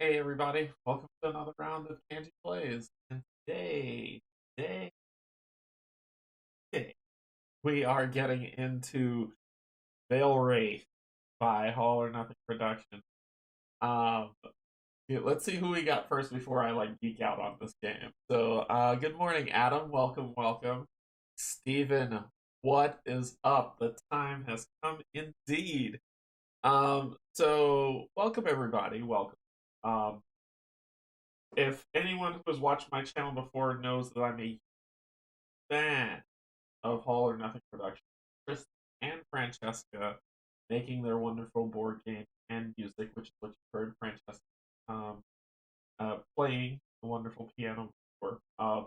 Hey everybody, welcome to another round of Canje Plays. And today, we are getting into Veilwraith by All or Nothing Production. Um, yeah, let's see who we got first before I geek out on this game. So, good morning, Adam. Welcome, welcome. Steven, what is up? The time has come indeed. So welcome everybody. Welcome. Um, if anyone who has watched my channel before knows that I'm a fan of All or Nothing Production, Chris and Francesca making their wonderful board game and music, which is what you heard Francesca um, playing the wonderful piano for.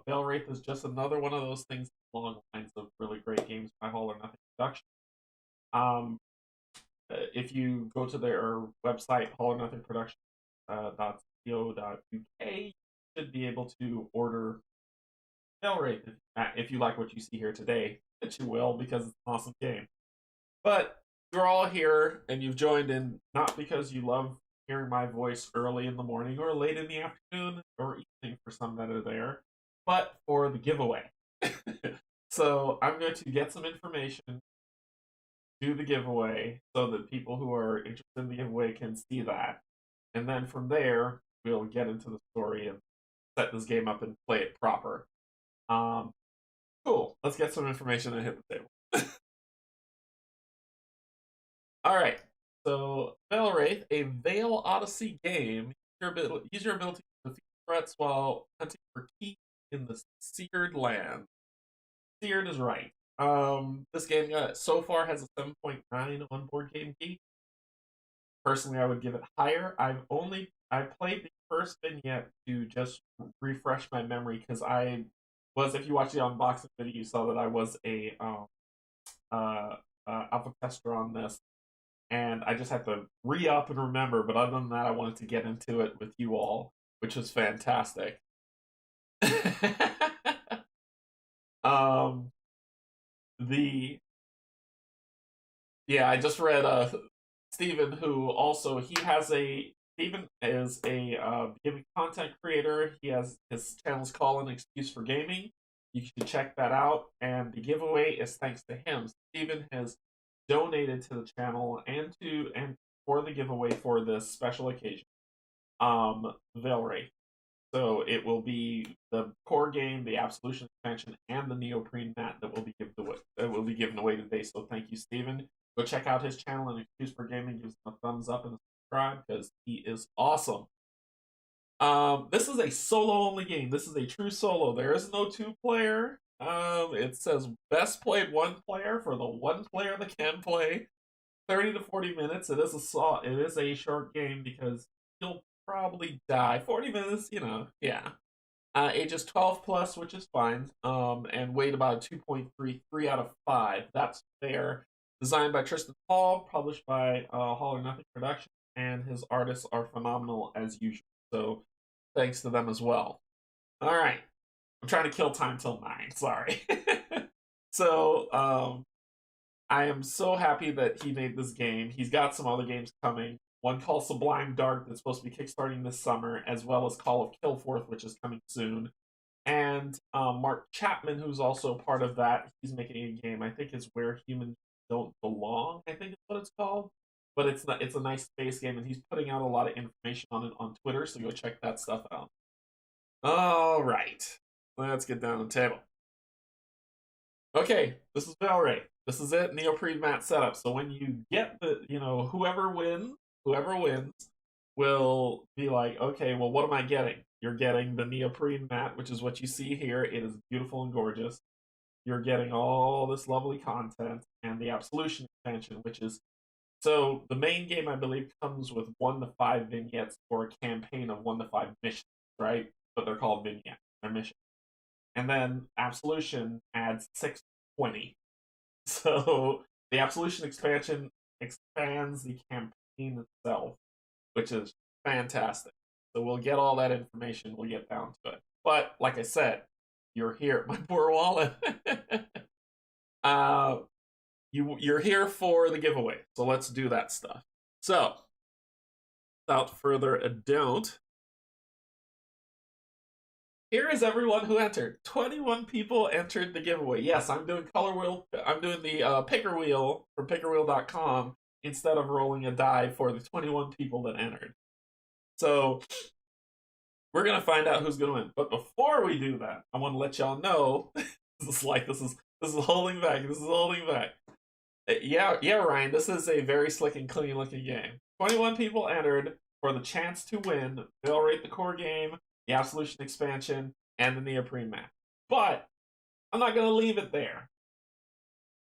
Veilwraith is just another one of those things along the lines of really great games by All or Nothing Production. If you go to their website, All or Nothing Production .co.uk, you should be able to order Veilwraith if you like what you see here today, that you will because it's an awesome game. But you're all here and you've joined in not because you love hearing my voice early in the morning or late in the afternoon or evening for some that are there, but for the giveaway. So I'm going to get some information, do the giveaway so that people who are interested in the giveaway can see that. And then from there, we'll get into the story and set this game up and play it proper. Um, cool. Let's get some information and hit the table. All right. So, Veilwraith, a Veil Odyssey game. Use your ability to defeat threats while hunting for keys in the Seared land. Seared is right. This game so far has a 7.9 on Board Game Geek. Personally, I would give it higher. I played the first vignette to just refresh my memory because if you watch the unboxing video, you saw that I was a alpha tester on this, and I just had to re-up and remember. But other than that, I wanted to get into it with you all. which was fantastic. um, the yeah, I just read Steven, who also Steven is a gaming content creator. He has his channel's called An Excuse for Gaming. You should check that out. And the giveaway is thanks to him. Steven has donated to the channel and for the giveaway for this special occasion. Veilwraith. So it will be the core game, the Absolution expansion, and the neoprene mat that will be given away today. So thank you, Steven. Go check out his channel and Excuse for Gaming. Gives him a thumbs up and subscribe because he is awesome. This is a solo only game. This is a true solo. There is no 2-player. It says best played 1 player for the 1 player that can play 30 to 40 minutes. It is a short game because you'll probably die. 40 minutes, yeah. Ages 12 plus, which is fine. And weight about 2.33 out of 5. That's fair. Designed by Tristan Hall, published by All or Nothing Production, and his artists are phenomenal as usual. So thanks to them as well. All right. I'm trying to kill time till 9. Sorry. So, I am so happy that he made this game. He's got some other games coming. One called Sublime Dark that's supposed to be kickstarting this summer, as well as Call of Killforth, which is coming soon. And Mark Chapman, who's also part of that, he's making a game. I think it's Where Humans Don't Belong. I think is what it's called. But it's a nice space game, and he's putting out a lot of information on it on Twitter. So go check that stuff out. All right, let's get down to the table. Okay, this is Veilwraith. This is it, neoprene mat setup. So when you get whoever wins will be like, okay, well, what am I getting? You're getting the neoprene mat, which is what you see here. It is beautiful and gorgeous. You're getting all this lovely content and the Absolution expansion, which is so the main game, I believe, comes with 1 to 5 vignettes for a campaign of 1 to 5 missions, right? But they're called vignettes. They're missions. And then Absolution adds 6 to 20. So the Absolution expansion expands the campaign itself, which is fantastic. So we'll get all that information. We'll get down to it. But like I said, you're here, my poor wallet. You're here for the giveaway. So let's do that stuff. So without further ado, here is everyone who entered. 21 people entered the giveaway. Yes, I'm doing color wheel. I'm doing the picker wheel from pickerwheel.com instead of rolling a die for the 21 people that entered. So we're gonna find out who's gonna win. But before we do that, I want to let y'all know this is holding back. This is holding back. Yeah, Ryan. This is a very slick and clean looking game. 21 people entered for the chance to win Veilwraith the core game, the Absolution expansion, and the neoprene mat. But I'm not going to leave it there.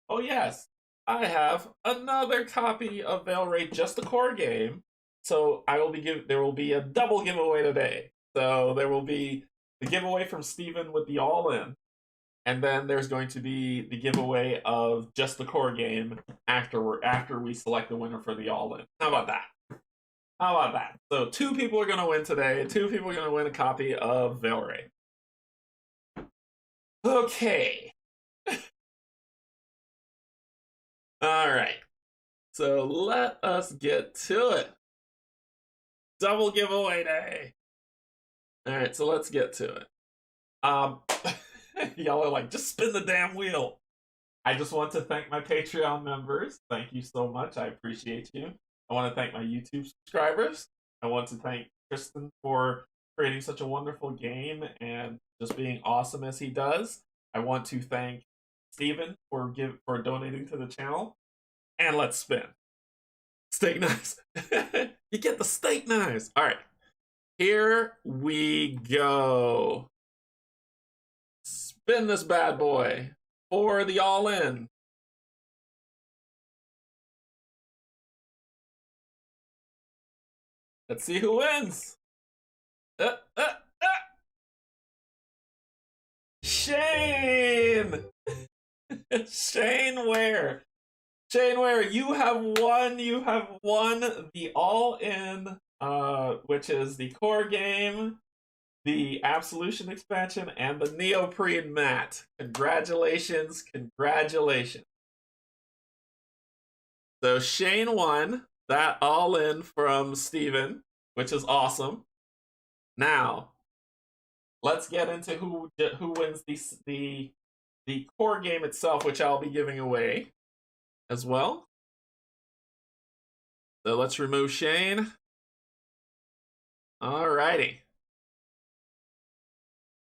Oh yes, I have another copy of Veilwraith, just the core game. So there will be a double giveaway today. So there will be the giveaway from Steven with the all-in, and then there's going to be the giveaway of just the core game after we select the winner for the all-in. How about that? How about that? So 2 people are going to win today. 2 people are going to win a copy of Veilwraith. Okay. All right. So let us get to it. Double giveaway day. All right, so let's get to it. Y'all are like, just spin the damn wheel. I just want to thank my Patreon members. Thank you so much. I appreciate you. I want to thank my YouTube subscribers. I want to thank Tristan for creating such a wonderful game and just being awesome as he does. I want to thank Steven for donating to the channel. And let's spin. Steak knives. You get the steak knives. All right. Here we go. Spin this bad boy for the all-in. Let's see who wins. Shane! Shane Ware. Shane Ware, you have won the all-in which is the core game, the Absolution expansion, and the neoprene mat. Congratulations, congratulations. So Shane won that all in from Steven, which is awesome. Now, let's get into who wins the core game itself, which I'll be giving away as well. So let's remove Shane. Alrighty.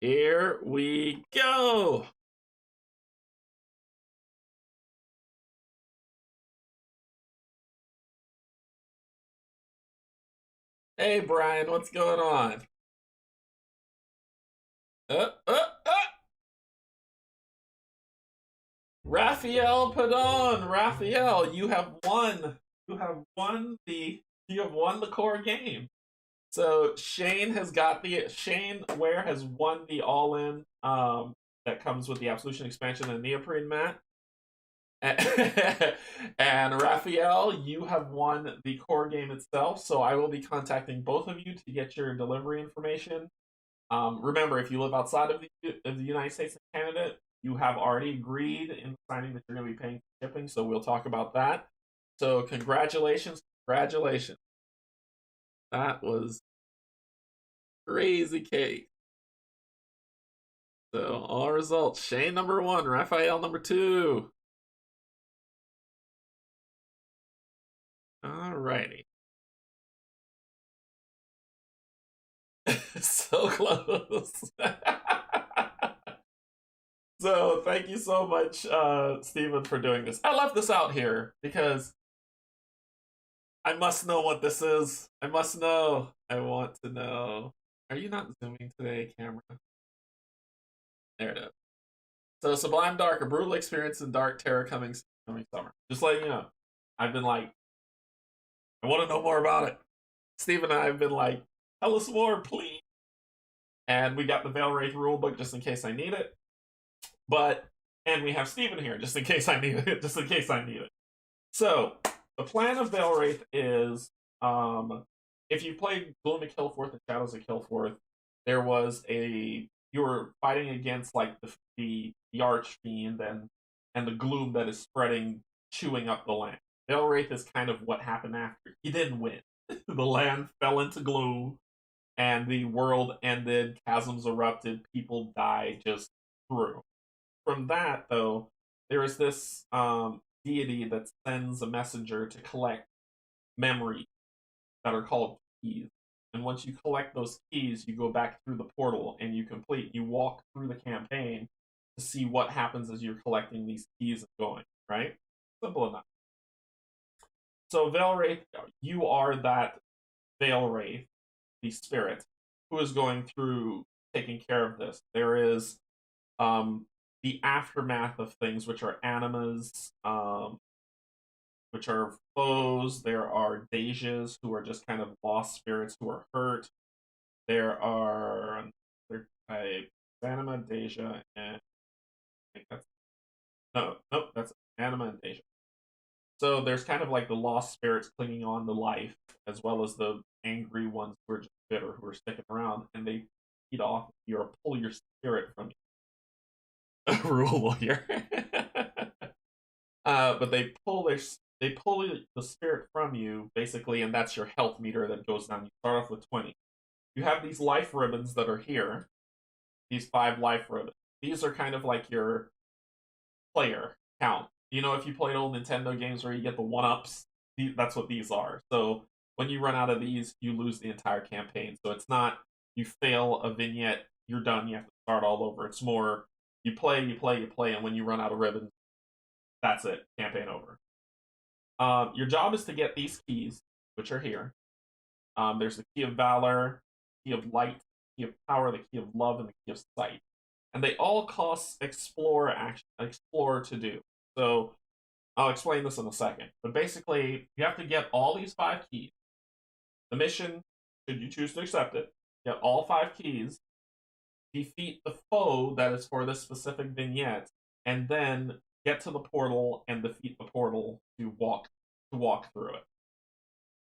Here we go. Hey, Brian, what's going on? Uh, uh, uh. Raphael Padon, Raphael, you have won. You have won the core game. So Shane Ware has won the all-in that comes with the Absolution expansion and Neoprene mat. And Raphael, you have won the core game itself. So I will be contacting both of you to get your delivery information. Remember, if you live outside of the United States and Canada, you have already agreed in signing that you're going to be paying for shipping. So we'll talk about that. So congratulations, congratulations. That was crazy cake. So all results: Shane number 1, Raphael number 2. Alrighty. So close. So thank you so much, Stephen, for doing this. I left this out here because I must know what this is. I must know. I want to know. Are you not zooming today, camera? There it is. So Sublime Dark, a brutal experience in dark terror coming summer. Just letting you know. I've been like, I want to know more about it. Steve and I have been like, tell us more, please. And we got the Veilwraith rulebook just in case I need it. And we have Steven here just in case I need it. Just in case I need it. So the plan of Veilwraith is, if you played Gloom at Killforth and Shadows at Killforth, there was you were fighting against like the Archfiend and the gloom that is spreading, chewing up the land. Veilwraith is kind of what happened after. He didn't win. The land fell into gloom, and the world ended. Chasms erupted. People died just through. From that, though, there is this deity that sends a messenger to collect memories that are called keys. And once you collect those keys, you go back through the portal and you walk through the campaign to see what happens as you're collecting these keys and going, right? Simple enough. So Veilwraith, you are that Veilwraith, the spirit, who is going through taking care of this. There is the aftermath of things, which are animas, which are foes. There are Dejas, who are just kind of lost spirits who are hurt. There are Anima, Deja, and I think that's nope, that's Anima and Deja. So there's kind of like the lost spirits clinging on to life, as well as the angry ones who are just bitter, who are sticking around, and they feed off or pull your spirit from you. Rule lawyer. But they pull the spirit from you basically, and that's your health meter that goes down. You start off with 20. You have these life ribbons that are here. These 5 life ribbons. These are kind of like your player count. You know, if you played old Nintendo games where you get the 1-ups, that's what these are. So when you run out of these, you lose the entire campaign. So it's not you fail a vignette, you're done, you have to start all over. It's more you play, and when you run out of ribbons, that's it, campaign over. Your job is to get these keys, which are here. There's the key of valor, key of light, key of power, the key of love, and the key of sight. And they all cost explore to do. So I'll explain this in a second. But basically, you have to get all these 5 keys. The mission, should you choose to accept it, get all 5 keys, defeat the foe that is for this specific vignette, and then get to the portal and defeat the portal to walk through it.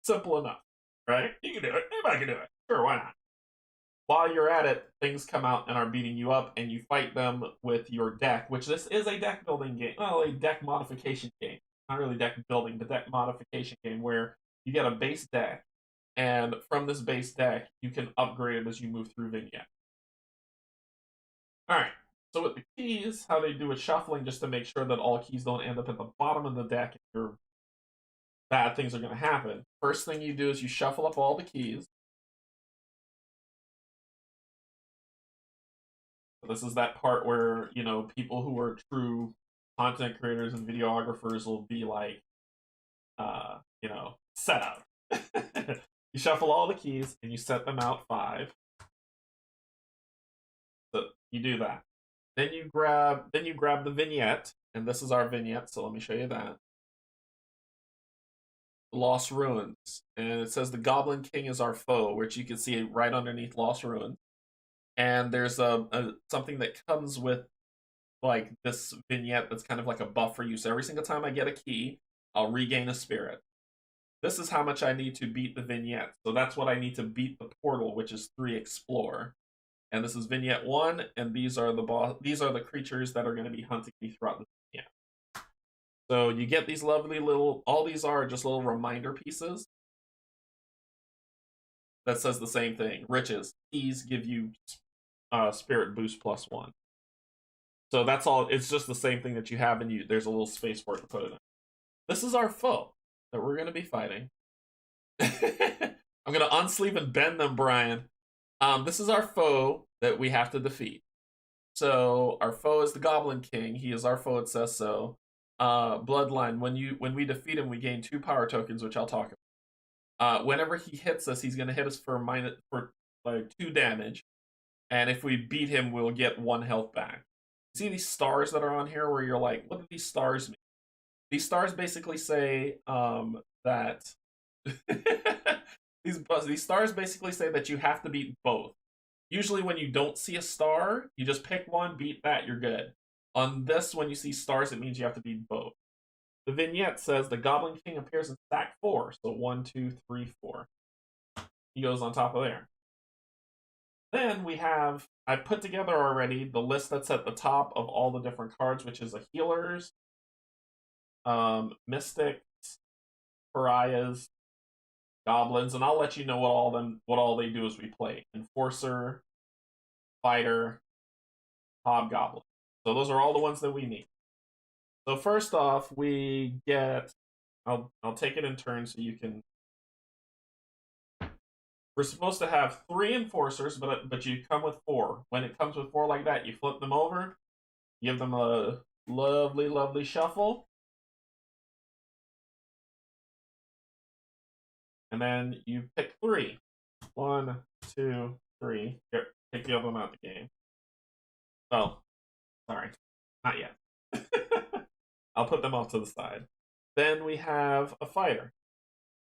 Simple enough. right? You can do it. Anybody can do it. Sure, why not? While you're at it, things come out and are beating you up, and you fight them with your deck, which this is a deck building game. Well, a deck modification game. Not really deck building, but deck modification game where you get a base deck, and from this base deck, you can upgrade it as you move through vignette. All right. So with the keys, how they do it shuffling just to make sure that all keys don't end up at the bottom of the deck if your bad things are going to happen. First thing you do is you shuffle up all the keys. This is that part where, you know, people who are true content creators and videographers will be like, you know, set up. You shuffle all the keys and you set them out 5. So you do that. Then you grab the vignette, and this is our vignette, so let me show you that. Lost Ruins. And it says the Goblin King is our foe, which you can see right underneath Lost Ruins. And there's something that comes with like this vignette that's kind of like a buff for you. So every single time I get a key, I'll regain a spirit. This is how much I need to beat the vignette. So that's what I need to beat the portal, which is 3 explore. And this is vignette 1, and these are the creatures that are going to be hunting me throughout the vignette. So you get these lovely little, all these are just little reminder pieces that says the same thing. Riches. Keys give you spirit boost +1. So that's all. It's just the same thing that you have, and there's a little space for it to put it in. This is our foe that we're going to be fighting. I'm going to unsleeve and bend them, Brian. This is our foe that we have to defeat. So our foe is the Goblin King. He is our foe, it says so. Bloodline, when we defeat him, we gain 2 power tokens, which I'll talk about. Whenever he hits us, he's going to hit us for like 2 damage. And if we beat him, we'll get 1 health back. See these stars that are on here where you're like, what do these stars mean? These stars basically say that these stars basically say that you have to beat both. Usually when you don't see a star, you just pick one, beat that, you're good. On this, when you see stars, it means you have to beat both. The vignette says the Goblin King appears in stack 4. So 1, 2, 3, 4. He goes on top of there. Then we have, I put together already the list that's at the top of all the different cards, which is a healers, mystics, pariahs, goblins, and I'll let you know what all they do as we play. Enforcer, fighter, hobgoblin. So those are all the ones that we need. So first off, we get, I'll take it in turn so you can. We're supposed to have 3 enforcers, but you come with 4. When it comes with 4 like that, you flip them over, give them a lovely, lovely shuffle, and then you pick 3. 1, 2, 3. Here, take the other one out of the game. Oh, sorry, not yet. I'll put them off to the side. Then we have a fighter.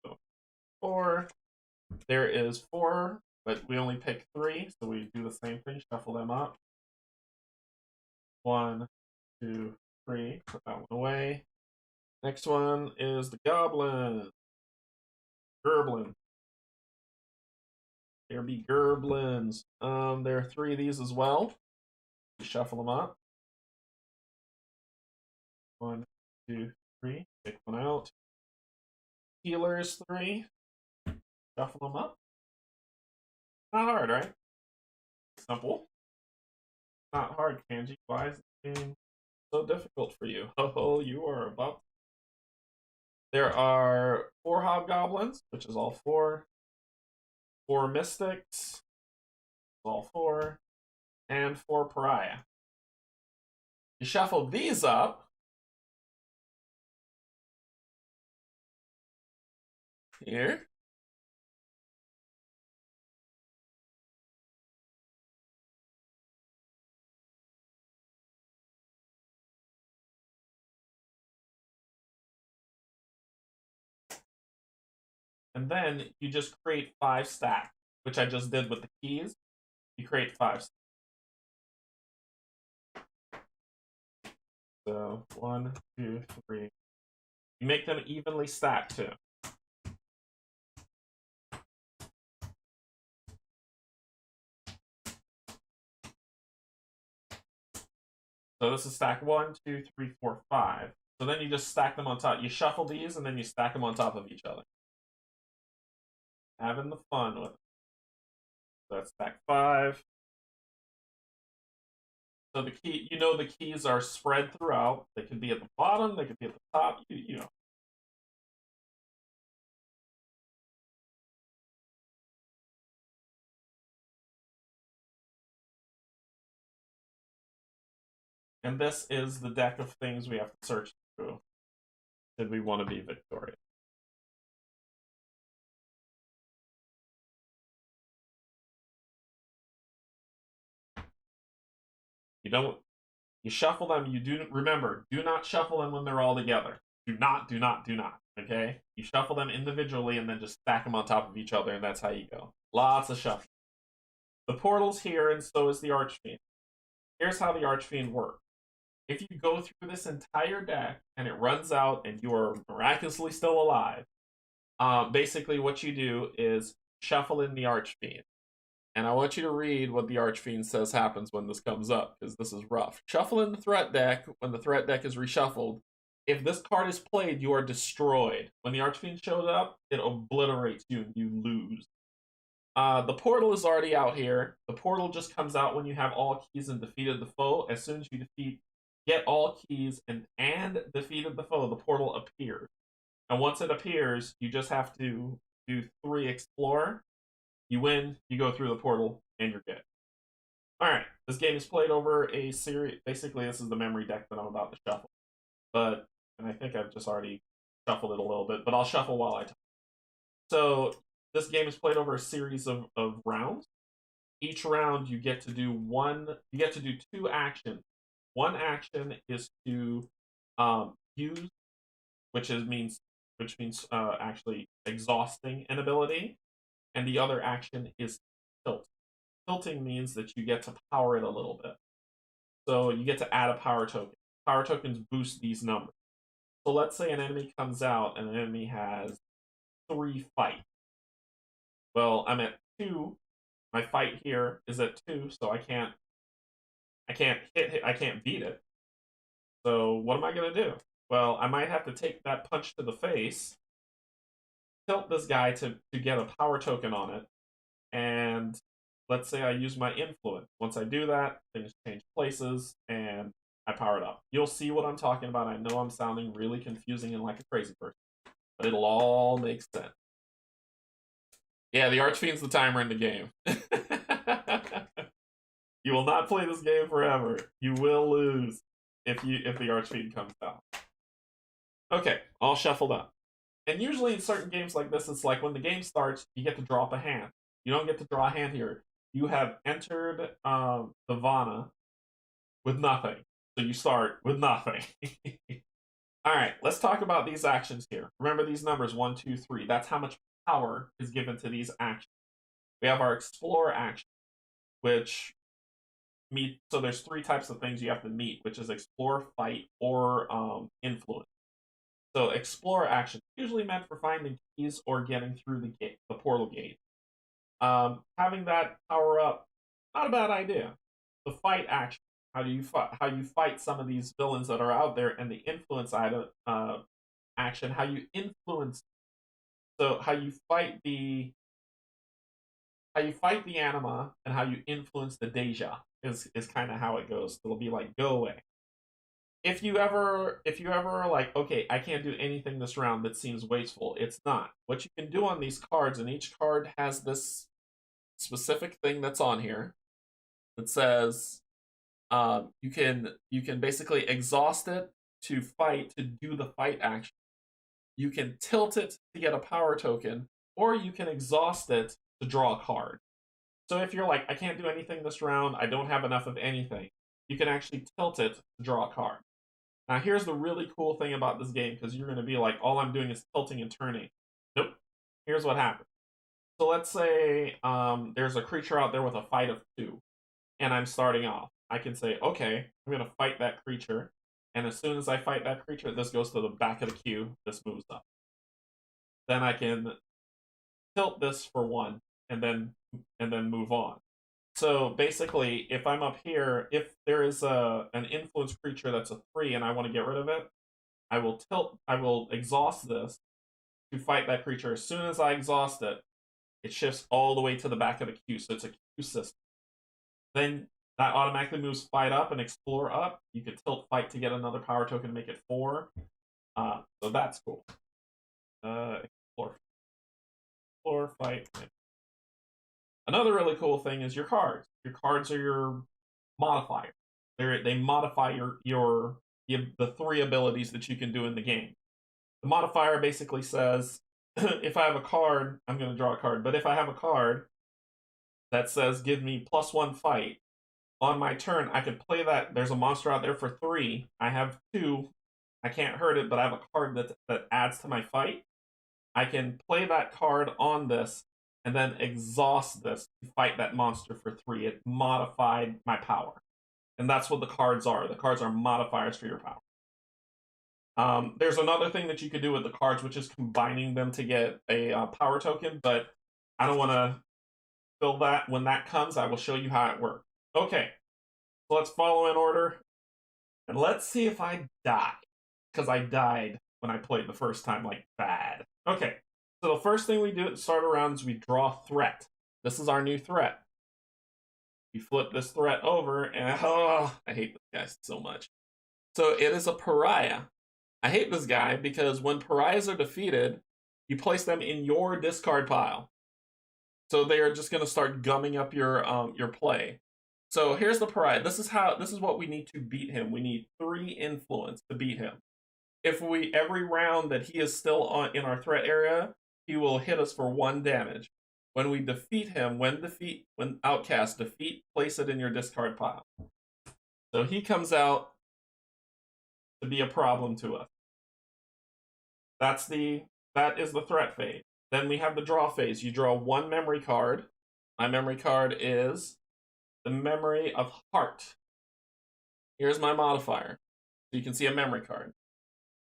So 4. There is 4, but we only pick 3, so we do the same thing, shuffle them up. 1, 2, 3, put that one away. Next one is the goblin. Gerblin. There be gerblins. There are 3 of these as well. You shuffle them up. 1, 2, 3. Pick one out. Healers 3. Shuffle them up. Not hard, right? Simple. Not hard, Canje. Why is the game so difficult for you? Oh, you are about. There are 4 hobgoblins, which is all 4. 4 mystics, all 4, and 4 pariah. You shuffle these up. Here. And then you just create 5 stacks, which I just did with the keys. You create 5 stacks. So 1, 2, 3. You make them evenly stacked too. So this is stack 1, 2, 3, 4, 5. So then you just stack them on top. You shuffle these and then you stack them on top of each other. Having the fun with it. So that's stack 5. So the key, the keys are spread throughout. They can be at the bottom, they can be at the top, you know. And this is the deck of things we have to search through should we want to be victorious. You shuffle them. Remember, do not shuffle them when they're all together. Do not, okay? You shuffle them individually and then just stack them on top of each other, and that's how you go. Lots of shuffling. The portal's here, and so is the Archfiend. Here's how the Archfiend works. If you go through this entire deck and it runs out and you are miraculously still alive, basically what you do is shuffle in the Archfiend. And I want you to read what the Archfiend says happens when this comes up, because this is rough. Shuffle in the threat deck. When the threat deck is reshuffled, if this card is played, you are destroyed. When the Archfiend shows up, it obliterates you and you lose. The portal is already out here. The portal just comes out when you have all keys and defeated the foe. As soon as you get all keys and defeated the foe, the portal appears. And once it appears, you just have to do 3 explore. You win, you go through the portal, and you're good. Alright, this game is played over a series. Basically, this is the memory deck that I'm about to shuffle. And I think I've just already shuffled it a little bit, but I'll shuffle while I talk. So, this game is played over a series of rounds. Each round, you get to do 2 actions. One action is to use, which means actually exhausting an ability. And the other action is tilt. Tilting means that you get to power it a little bit. So you get to add a power token. Power tokens boost these numbers. So let's say an enemy comes out and an enemy has 3 fight. Well, I'm at 2. My fight here is at 2, so I can't beat it. So what am I gonna do? Well, I might have to take that punch to the face, tilt this guy to get a power token on it, and let's say I use my influence. Once I do that, things change places, and I power it up. You'll see what I'm talking about. I know I'm sounding really confusing and like a crazy person, but it'll all make sense. Yeah, the Archfiend's the timer in the game. You will not play this game forever. You will lose if the Archfiend comes out. Okay, all shuffled up. And usually in certain games like this, it's like when the game starts, you get to drop a hand. You don't get to draw a hand here. You have entered the Vana with nothing. So you start with nothing. Alright, let's talk about these actions here. Remember these numbers, 1, 2, 3. That's how much power is given to these actions. We have our Explore action, which so there's 3 types of things you have to meet, which is Explore, Fight, or Influence. So Explore action, usually meant for finding keys or getting through the portal gate. Having that power up, not a bad idea. The Fight action, how you fight some of these villains that are out there, and the Influence action, how you influence. So how you fight the anima and how you influence the Deja is kind of how it goes. It'll be like, go away. If you ever are like, okay, I can't do anything this round that seems wasteful, it's not. What you can do on these cards, and each card has this specific thing that's on here that says you can basically exhaust it to do the fight action. You can tilt it to get a power token, or you can exhaust it to draw a card. So if you're like, I can't do anything this round, I don't have enough of anything, you can actually tilt it to draw a card. Now here's the really cool thing about this game, because you're going to be like, all I'm doing is tilting and turning. Nope. Here's what happens. So let's say there's a creature out there with a fight of 2, and I'm starting off. I can say, okay, I'm going to fight that creature, and as soon as I fight that creature, this goes to the back of the queue, this moves up. Then I can tilt this for 1, and then move on. So basically, if I'm up here, if there is an influence creature that's a 3 and I want to get rid of it, I will exhaust this to fight that creature. As soon as I exhaust it, it shifts all the way to the back of the queue, so it's a queue system. Then that automatically moves fight up and explore up. You could tilt fight to get another power token, make it 4. So that's cool. Explore fight. Another really cool thing is your cards. Your cards are your modifier. They modify the 3 abilities that you can do in the game. The modifier basically says, if I have a card, I'm going to draw a card. But if I have a card that says, give me +1 fight, on my turn, I could play that. There's a monster out there for 3. I have 2. I can't hurt it, but I have a card that adds to my fight. I can play that card on this and then exhaust this to fight that monster for 3. It modified my power. And that's what the cards are. The cards are modifiers for your power. There's another thing that you could do with the cards, which is combining them to get a power token, but I don't want to fill that. When that comes, I will show you how it works. Okay, so let's follow in order, and let's see if I die, because I died when I played the first time, like, bad. Okay, so the first thing we do at the start of round is we draw threat. This is our new threat. We flip this threat over, and oh, I hate this guy so much. So it is a pariah. I hate this guy because when pariahs are defeated, you place them in your discard pile. So they are just going to start gumming up your play. So here's the pariah. This is what we need to beat him. We need 3 influence to beat him. If every round that he is still in our threat area, he will hit us for 1 damage. When we defeat him, when outcast, defeat, place it in your discard pile. So he comes out to be a problem to us. That is the threat phase. Then we have the draw phase. You draw 1 memory card. My memory card is the Memory of Heart. Here's my modifier. So you can see a memory card.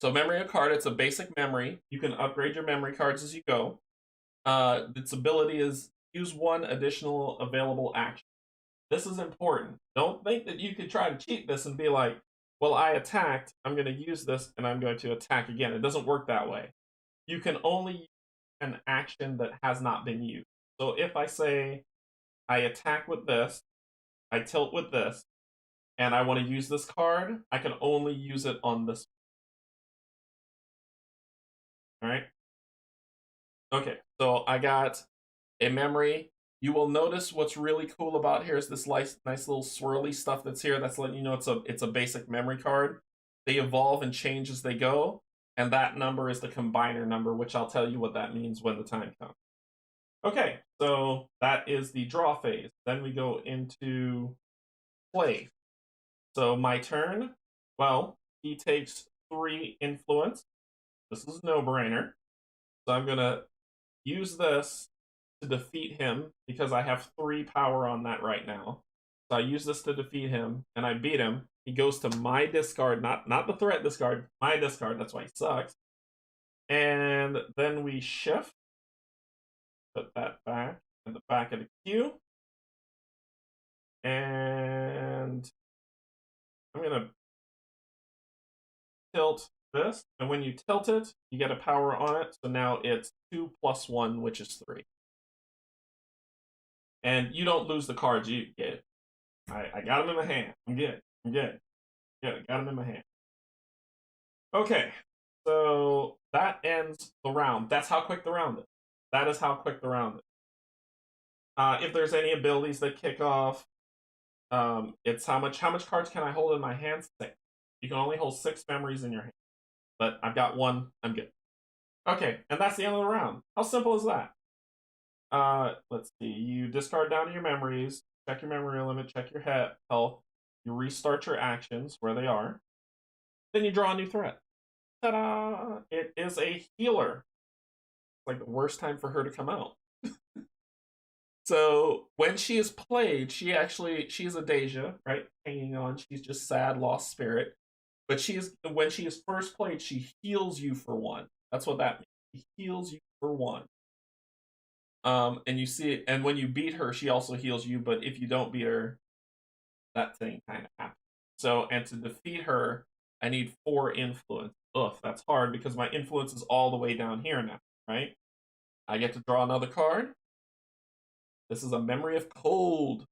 So memory of card, it's a basic memory. You can upgrade your memory cards as you go. Its ability is use 1 additional available action. This is important. Don't think that you could try to cheat this and be like, well, I attacked, I'm going to use this, and I'm going to attack again. It doesn't work that way. You can only use an action that has not been used. So if I say I attack with this, I tilt with this, and I want to use this card, I can only use it on this. All right? Okay, so I got a memory. You will notice what's really cool about here is this nice little swirly stuff that's here. That's letting you know it's a basic memory card. They evolve and change as they go, and that number is the combiner number, which I'll tell you what that means when the time comes. Okay, so that is the draw phase. Then we go into play. So my turn, well, he takes 3 influence. This is a no-brainer. So I'm going to use this to defeat him because I have 3 power on that right now. So I use this to defeat him, and I beat him. He goes to my discard, not the threat discard, my discard. That's why he sucks. And then we shift. Put that back in the back of the queue. And I'm going to tilt this. And when you tilt it, you get a power on it. So now it's 2 + 1, which is 3. And you don't lose the cards you get. I got them in my hand. I'm good. Good, got them in my hand. Okay, so that ends the round. That's how quick the round is. That is how quick the round is. If there's any abilities that kick off, it's how much cards can I hold in my hand? 6. You can only hold 6 memories in your hand. But I've got 1. I'm good. Okay, and that's the end of the round. How simple is that? Let's see. You discard down to your memories, check your memory limit, check your health, you restart your actions where they are, then you draw a new threat. Ta-da! It is a healer. It's like the worst time for her to come out. So when she is played, she's a Deja, right? Hanging on. She's just sad, lost spirit. But when she is first played, she heals you for 1. That's what that means. She heals you for 1. And you see it, and when you beat her, she also heals you, but if you don't beat her, that thing kind of happens. So, and to defeat her, I need 4 influence. Ugh, that's hard because my influence is all the way down here now, right? I get to draw another card. This is a Memory of Cold.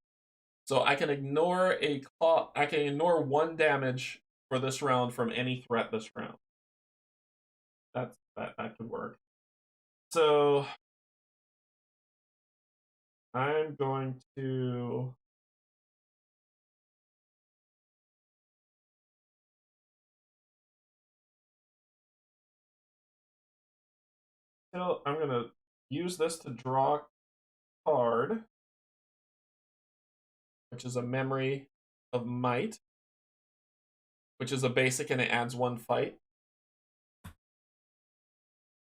So I can ignore I can ignore 1 damage for this round from any threat this round. That could work. So I'm going to I'm gonna use this to draw a card, which is a Memory of Might, which is a basic and it adds 1 fight.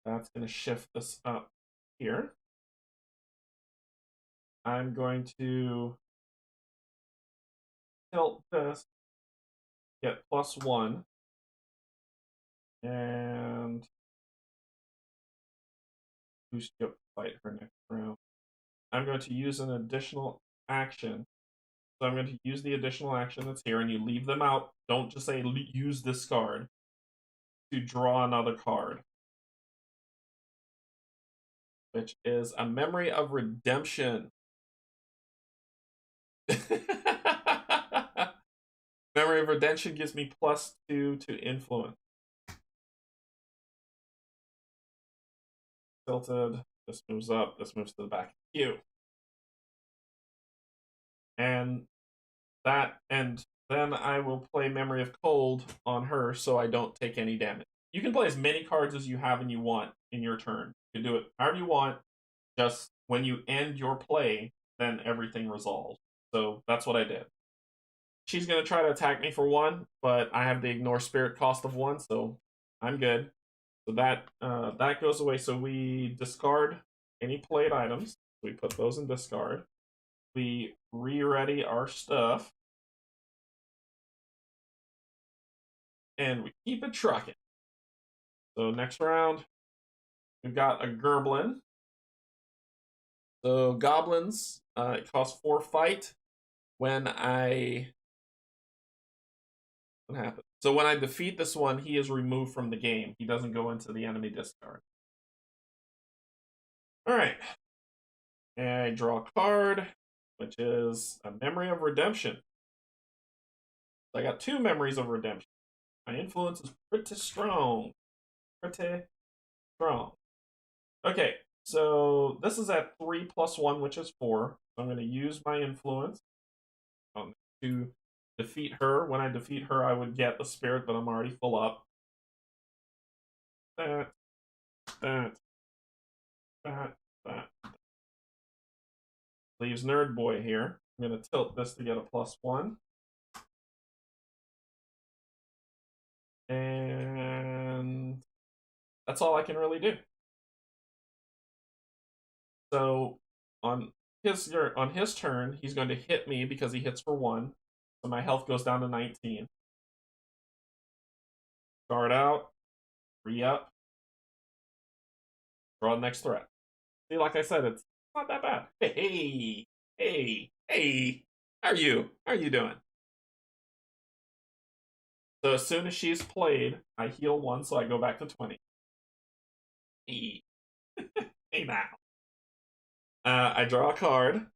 That's gonna shift this up here. I'm going to tilt this, get +1, and boost you up to fight her next round. I'm going to use an additional action. So I'm going to use the additional action that's here, and you leave them out. Don't just say use this card to draw another card, which is a Memory of Redemption. Memory of Redemption gives me +2 to influence. Tilted. This moves up. This moves to the back of the queue. And then I will play Memory of Cold on her so I don't take any damage. You can play as many cards as you have and you want in your turn. You can do it however you want. Just when you end your play, then everything resolves. So that's what I did. She's going to try to attack me for 1, but I have the ignore spirit cost of 1, so I'm good. So that goes away. So we discard any played items. We put those in discard. We re-ready our stuff. And we keep it trucking. So next round, we've got a Gerblin. So goblins, it costs 4 fight. What happens? So when I defeat this one, he is removed from the game. He doesn't go into the enemy discard. All right. And I draw a card, which is a Memory of Redemption. So I got 2 Memories of Redemption. My influence is pretty strong. Pretty strong. Okay, so this is at 3 + 1, which is 4. So I'm going to use my influence to defeat her. When I defeat her, I would get the spirit, but I'm already full up. That. Leaves Nerd Boy here. I'm going to tilt this to get a +1. And that's all I can really do. So on his turn, he's going to hit me because he hits for 1. So my health goes down to 19. Start out, re-up, draw the next threat. See, like I said, it's not that bad. Hey, how are you? How are you doing? So as soon as she's played, I heal 1, so I go back to 20. Hey, hey now. I draw a card,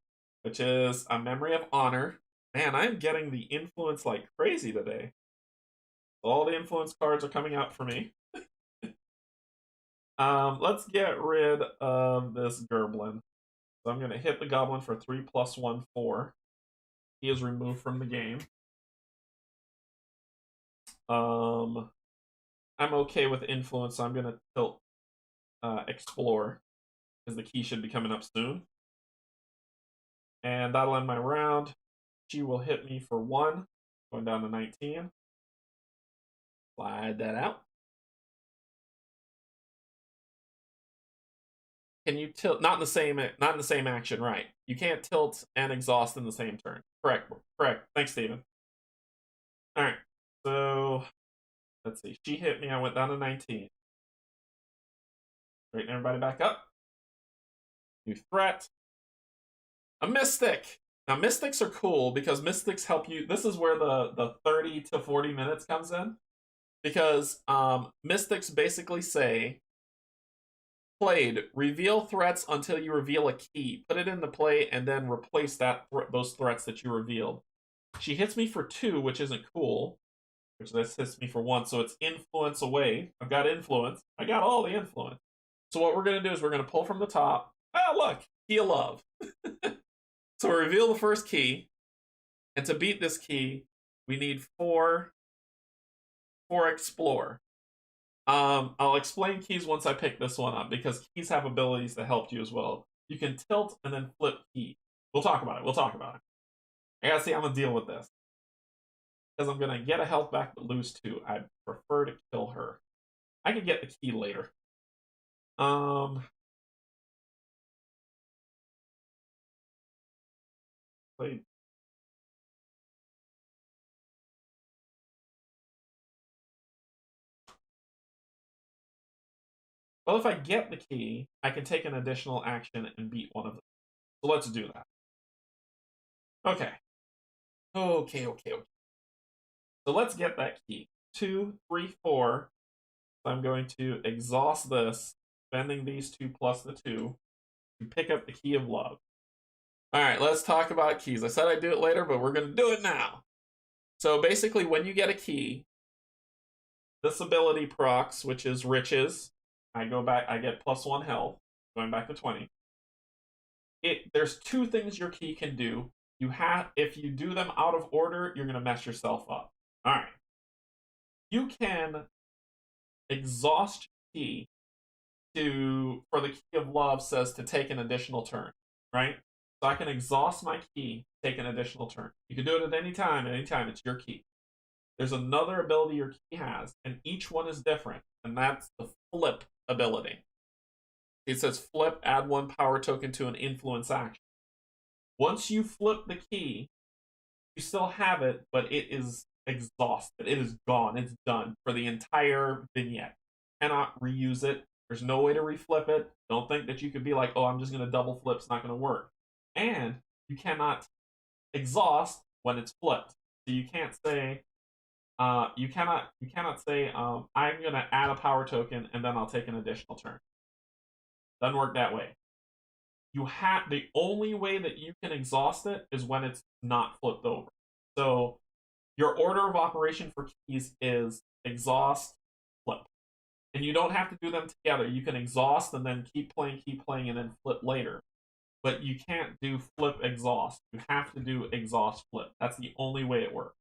which is a Memory of Honor. Man, I'm getting the influence like crazy today. All the influence cards are coming out for me. Let's get rid of this Gerblin. So I'm going to hit the Goblin for 3 + 1, 4. He is removed from the game. I'm okay with influence, so I'm going to tilt Explore, because the key should be coming up soon. And that'll end my round. She will hit me for 1, going down to 19. Slide that out. Can you tilt? Not in the same action, right? You can't tilt and exhaust in the same turn. Correct. Thanks, Steven. All right. So let's see. She hit me. I went down to 19. Straighten everybody back up. New threat. A mystic. Now mystics are cool because mystics help you. This is where the 30 to 40 minutes comes in. Because mystics basically say, played, reveal threats until you reveal a key. Put it into play and then replace those threats that you revealed. She hits me for 2, which isn't cool. Which this hits me for 1, so it's influence away. I've got influence. I got all the influence. So what we're going to do is we're going to pull from the top. Ah, look, key of love. So we reveal the first key. And to beat this key, we need 4 explore. I'll explain keys once I pick this one up, because keys have abilities that help you as well. You can tilt and then flip key. We'll talk about it. I gotta see how I'm gonna deal with this. Because I'm gonna get a health back but lose 2. I'd prefer to kill her. I can get the key later. Play. Well, if I get the key, I can take an additional action and beat one of them. So let's do that. Okay. So let's get that key. 2, 3, 4. So I'm going to exhaust this, spending these 2 plus the 2 to pick up the key of love. Alright, let's talk about keys. I said I'd do it later, but we're going to do it now. So basically, when you get a key, this ability procs, which is riches. I go back, I get +1 health, going back to 20. There's 2 things your key can do. If you do them out of order, you're gonna mess yourself up. Alright. You can exhaust your key for the key of love says to take an additional turn, right? So I can exhaust my key, take an additional turn. You can do it at any time, it's your key. There's another ability your key has, and each one is different, and that's the flip ability. It says flip, add 1 power token to an influence action. Once you flip the key, you still have it, but it is exhausted. It is gone. It's done for the entire vignette. You cannot reuse it. There's no way to reflip it. Don't think that you could be like, oh, I'm just going to double flip. It's not going to work. And you cannot exhaust when it's flipped. So you can't say, you cannot say, I'm going to add a power token and then I'll take an additional turn. Doesn't work that way. The only way that you can exhaust it is when it's not flipped over. So your order of operation for keys is exhaust, flip. And you don't have to do them together. You can exhaust and then keep playing, and then flip later. But you can't do flip, exhaust. You have to do exhaust, flip. That's the only way it works.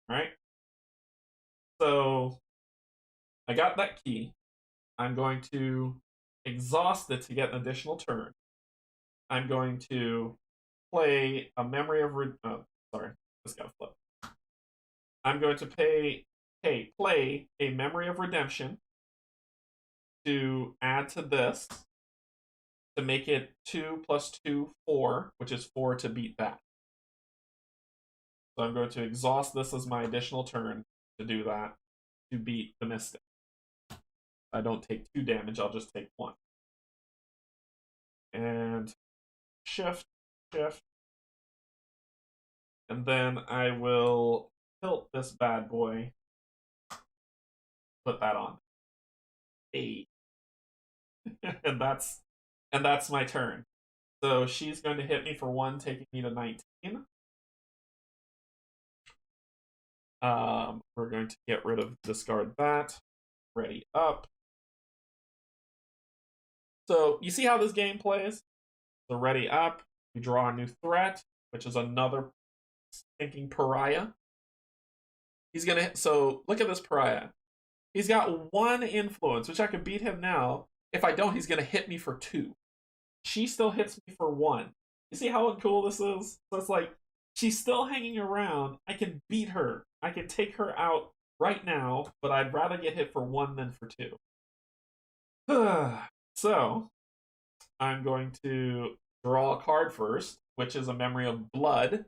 All right? So I got that key. I'm going to exhaust it to get an additional turn. I'm going to play a memory of... sorry, this got flipped. I'm going to play a memory of redemption to add to this to make it 2 + 2, 4, which is 4 to beat that. So I'm going to exhaust this as my additional turn to do that, to beat the Mystic. I don't take 2 damage, I'll just take 1. And shift, and then I will tilt this bad boy, put that on. 8. and that's my turn. So she's going to hit me for 1, taking me to 19. We're going to get rid of discard that. Ready up. So you see how this game plays? So ready up, we draw a new threat, which is another stinking pariah. He's gonna hit, so look at this pariah. He's got 1 influence, which I could beat him now. If I don't, he's gonna hit me for 2. She still hits me for 1. You see how cool this is? So it's like, she's still hanging around. I can beat her. I can take her out right now, but I'd rather get hit for 1 than for 2. So, I'm going to draw a card first, which is a Memory of Blood.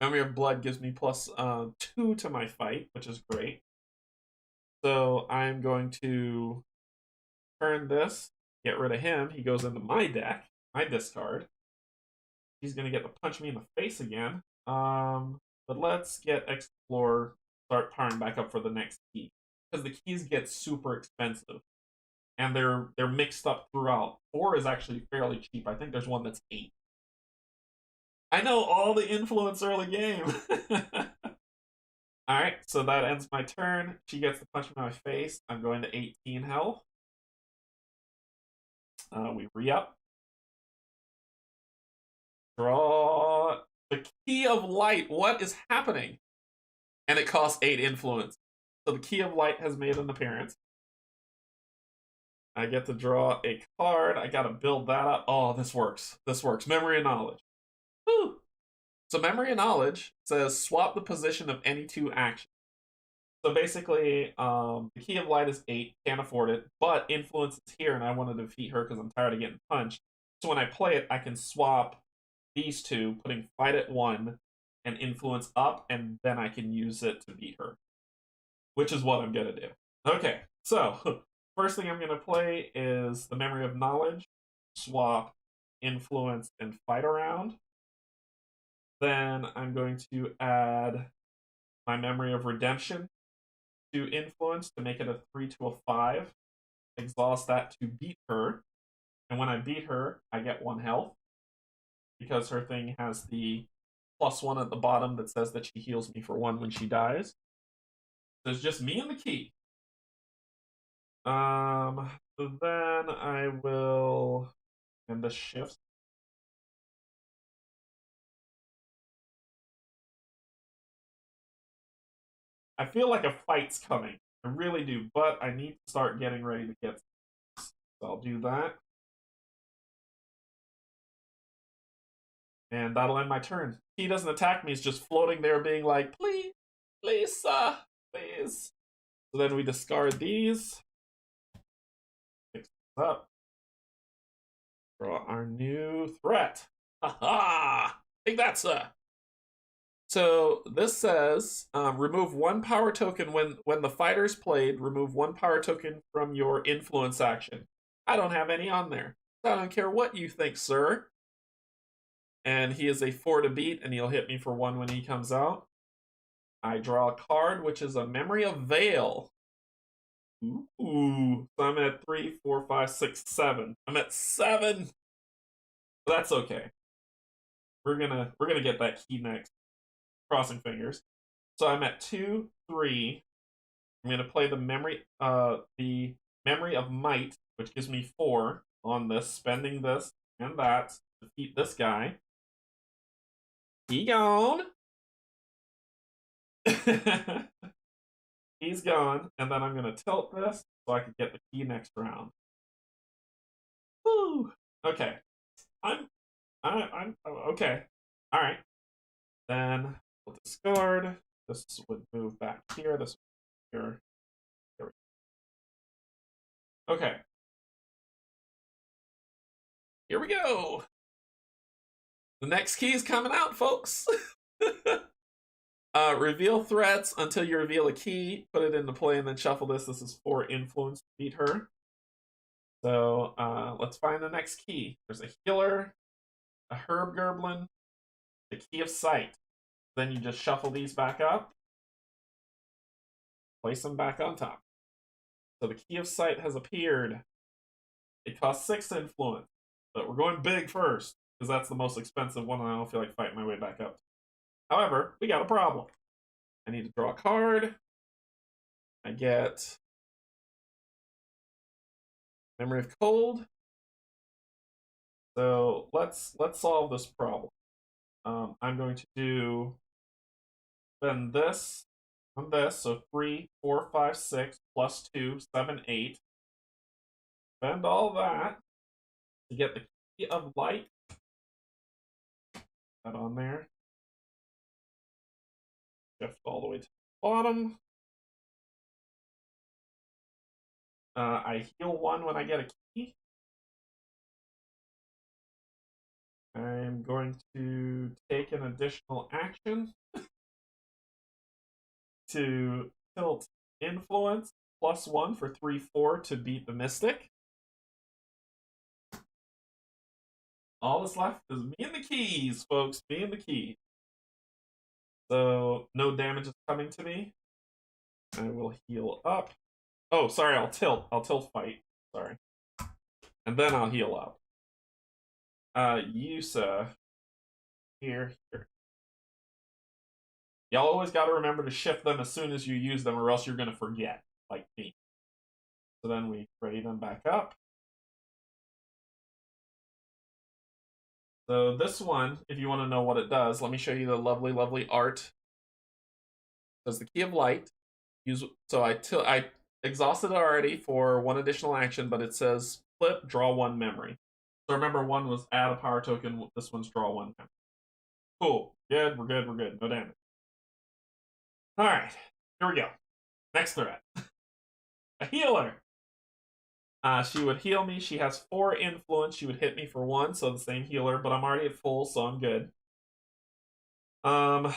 Memory of Blood gives me +2 to my fight, which is great. So I'm going to turn this, get rid of him. He goes into my deck. my discard. He's gonna get to punch me in the face again. But let's get explore, start powering back up for the next key. Because the keys get super expensive. And they're mixed up throughout. 4 is actually fairly cheap. I think there's one that's 8. I know all the influence early game. Alright, so that ends my turn. She gets to punch me in my face. I'm going to 18 health. We re-up. Draw the Key of Light. What is happening? And it costs 8 influence. So the Key of Light has made an appearance. I get to draw a card. I gotta build that up. Oh, this works. This works. Memory of Knowledge. Woo! So Memory of Knowledge says swap the position of any 2 actions. So basically, the Key of Light is 8, can't afford it, but Influence is here, and I want to defeat her because I'm tired of getting punched. So when I play it, I can swap these 2, putting Fight at 1 and Influence up, and then I can use it to beat her, which is what I'm going to do. Okay, so first thing I'm going to play is the Memory of Knowledge, swap Influence and Fight around. Then I'm going to add my Memory of Redemption to Influence to make it a 3 to a 5. Exhaust that to beat her. And when I beat her, I get 1 health. Because her thing has the +1 at the bottom that says that she heals me for 1 when she dies. So it's just me and the key. Then I will end the shift. I feel like a fight's coming. I really do, but I need to start getting ready to get. So I'll do that. And that'll end my turn. He doesn't attack me, he's just floating there being like, please, please, please. So then we discard these. Fix this up. Draw our new threat. Ha! Take that, sir. So this says, remove 1 power token when the fighter's played. Remove 1 power token from your influence action. I don't have any on there. I don't care what you think, sir. And he is a 4 to beat, and he'll hit me for 1 when he comes out. I draw a card, which is a Memory of Veil. Ooh. So I'm at 3, 4, 5, 6, 7. I'm at 7. That's okay. We're gonna get that key next. Crossing fingers. So I'm at 2, 3. I'm gonna play the Memory of Might, which gives me 4 on this, spending this and that to defeat this guy. He gone. He's gone, and then I'm gonna tilt this so I can get the key next round. Woo! Okay. I'm okay. All right. Then we'll discard. This would move back here. This here. There we go. Okay. Here we go. The next key is coming out, folks. Reveal threats until you reveal a key. Put it into play and then shuffle this. This is 4 influence to beat her. So let's find the next key. There's a healer, a herb gerblin, the key of sight. Then you just shuffle these back up. Place them back on top. So the key of sight has appeared. It costs 6 influence. But we're going big first, because that's the most expensive one, and I don't feel like fighting my way back up. However, we got a problem. I need to draw a card. I get Memory of Cold. So let's solve this problem. I'm going to spend this on this, so 3, 4, 5, 6, plus 2, 7, 8. Spend all that to get the Key of Light. That on there. Shift all the way to the bottom. I heal 1 when I get a key. I'm going to take an additional action to tilt influence +1 for 3, 4 to beat the Mystic. All that's left is me and the keys, folks. Me and the keys. So no damage is coming to me. I will heal up. Oh, sorry, I'll tilt. I'll tilt fight. Sorry. And then I'll heal up. Yusa. Here. Y'all always got to remember to shift them as soon as you use them, or else you're going to forget, like me. So then we ready them back up. So this one, if you want to know what it does, let me show you the lovely, lovely art. It says the key of light. So I exhausted it already for one additional action, but it says flip, draw one memory. So remember, one was add a power token. This one's draw one memory. Cool. Good. We're good. We're good. No damage. All right. Here we go. Next threat. A healer. She would heal me. She has 4 influence. She would hit me for 1, so the same healer, but I'm already at full, so I'm good. What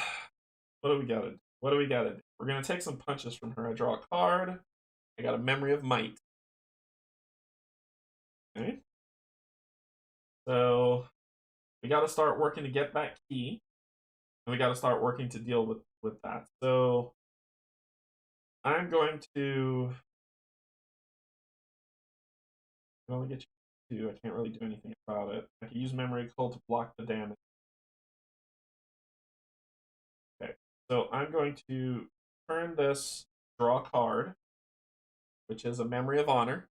do we got to do? What do we got to do? We're going to take some punches from her. I draw a card. I got a Memory of Might. Okay. So we got to start working to get that key. And we got to start working to deal with that. So I'm going to only get you 2. I can't really do anything about it. I can use Memory Cold to block the damage. Okay, so I'm going to turn this, draw a card, which is a Memory of Honor.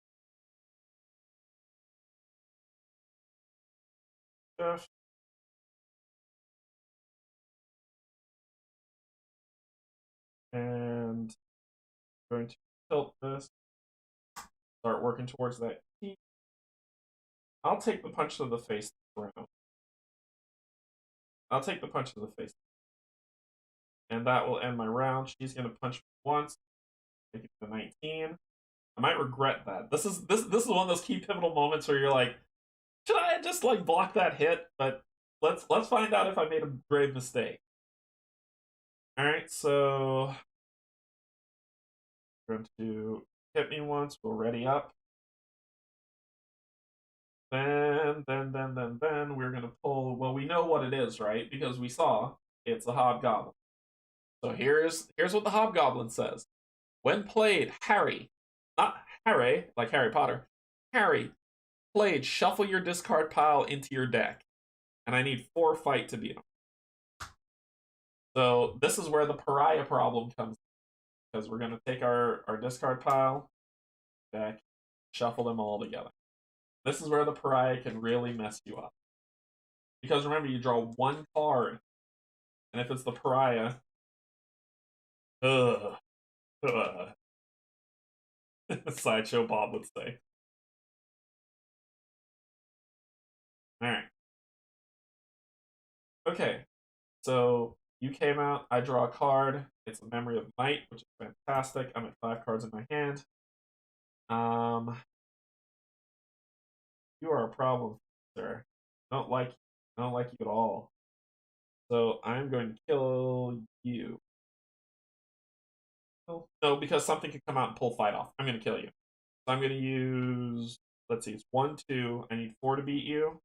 And I'm going to tilt this, start working towards that key. I'll take the punch to the face round. I'll take the punch to the face. And that will end my round. She's going to punch me once, make it to 19. I might regret that. This is one of those key pivotal moments where you're like, should I just like block that hit? But let's find out if I made a grave mistake. All right, so we're going to hit me once. We'll ready up. Then we're going to pull. Well, we know what it is, right? Because we saw it's a hobgoblin. So here's what the hobgoblin says. When played, Harry, not Harry, like Harry Potter, Harry, played, shuffle your discard pile into your deck. And I need 4 fight to beat him. So this is where the pariah problem comes in, because we're going to take our discard pile, deck, shuffle them all together. This is where the pariah can really mess you up. Because remember, you draw 1 card, and if it's the pariah, Sideshow Bob would say. Alright. Okay, so you came out, I draw a card. It's a Memory of Might, which is fantastic. I'm at 5 cards in my hand. You are a problem, sir. I don't like you at all. So I'm going to kill you. No, because something could come out and pull fight off. I'm going to kill you. So I'm going to use, let's see, it's 1, 2. I need 4 to beat you.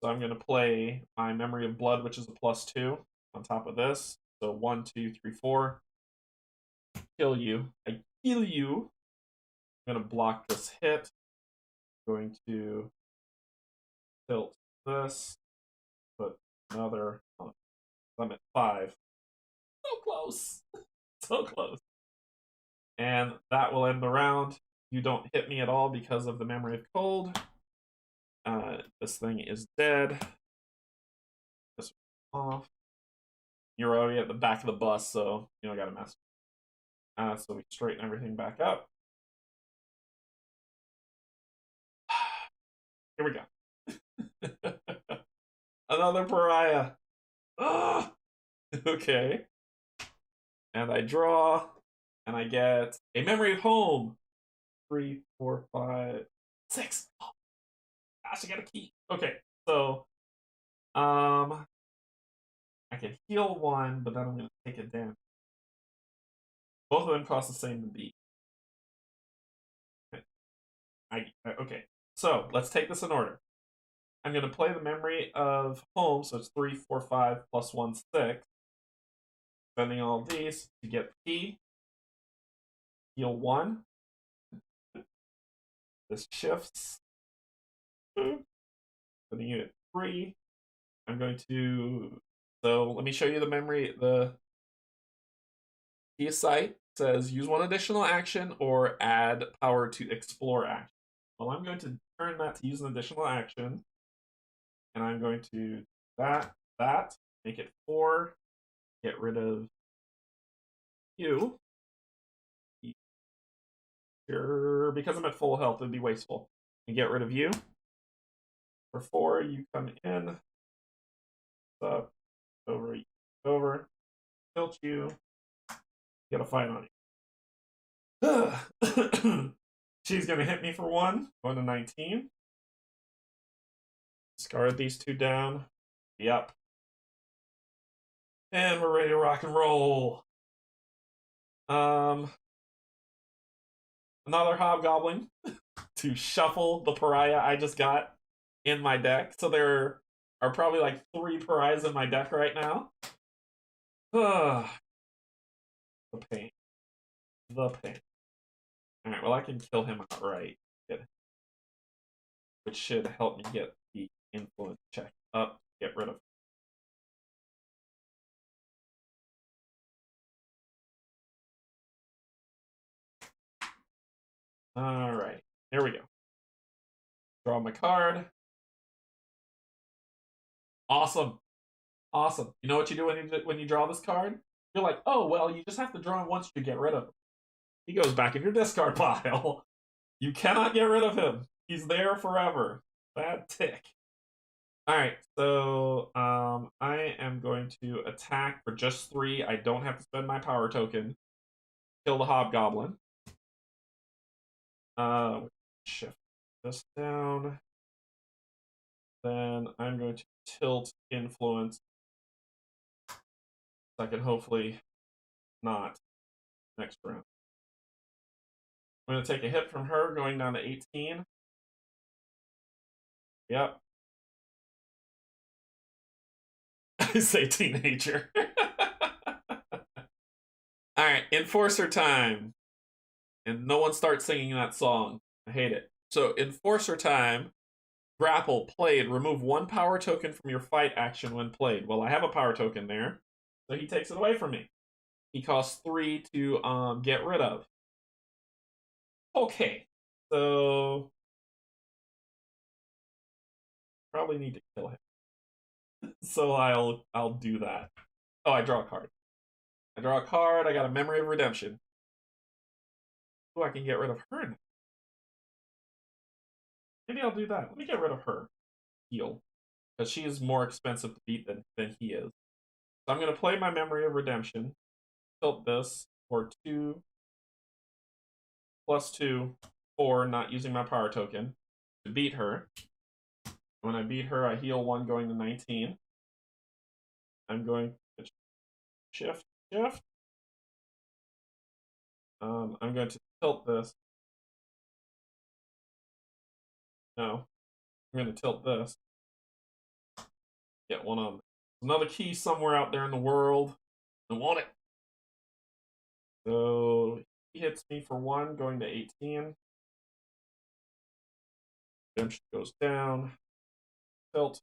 So I'm going to play my Memory of Blood, which is a +2 on top of this. So 1, 2, 3, 4. Kill you. I kill you. I'm going to block this hit. I'm going to tilt this. Put another. I'm at 5. So close. So close. And that will end the round. You don't hit me at all because of the Memory of Cold. This thing is dead. This off. You're already at the back of the bus, so you don't gotta mess. So we straighten everything back up. Here we go. Another pariah. Okay. And I draw, and I get a Memory of Home. 3, 4, 5, 6. Oh, gosh, I got a key. Okay, so I can heal 1, but then I'm gonna take it down. Both of them cost the same to beat. Okay, so let's take this in order. I'm going to play the memory of home, so it's 3, 4, 5, plus 1, 6. Spending all of these to get P. Heal 1. This shifts. Putting it at 3. I'm going to. So let me show you the memory. The key site says use 1 additional action or add power to explore action. Well, I'm going to turn that to use an additional action. And I'm going to that, make it 4. Get rid of you. Here, because I'm at full health, it would be wasteful. And get rid of you. For 4, you come in. Up, over, tilt you. Get a fight on you. She's gonna hit me for 1. Going to 19. Discard these 2 down. Yep. And we're ready to rock and roll. Another hobgoblin to shuffle the pariah I just got in my deck. So there are probably like 3 pariahs in my deck right now. The pain. The pain. Alright, well I can kill him outright. Which should help me get the influence check up, get rid of him. Alright, here we go. Draw my card. Awesome. Awesome. You know what you do when you draw this card? You're like, oh, well, you just have to draw him once to get rid of him. He goes back in your discard pile. You cannot get rid of him. He's there forever. Bad tick. Alright, so I am going to attack for just 3. I don't have to spend my power token. Kill the hobgoblin. Shift this down. Then I'm going to tilt influence. So I can hopefully not next round. I'm going to take a hit from her, going down to 18. Yep. I say teenager. Alright, Enforcer time. And no one starts singing that song. I hate it. So, Enforcer time. Grapple, played. Remove 1 power token from your fight action when played. Well, I have a power token there. So he takes it away from me. He costs 3 to get rid of. Okay. So probably need to kill him. So I'll do that. Oh, I draw a card. I draw a card. I got a Memory of Redemption. Oh, I can get rid of her now. Maybe I'll do that. Let me get rid of her. Heal. Because she is more expensive to beat than he is. So I'm going to play my Memory of Redemption. Tilt this for 2 plus 2, 4, not using my power token, to beat her. When I beat her, I heal 1 going to 19. I'm going to shift. I'm going to tilt this. No. I'm going to tilt this. Get 1 on. Another key somewhere out there in the world. I want it. So he hits me for 1, going to 18. Redemption goes down. Tilt.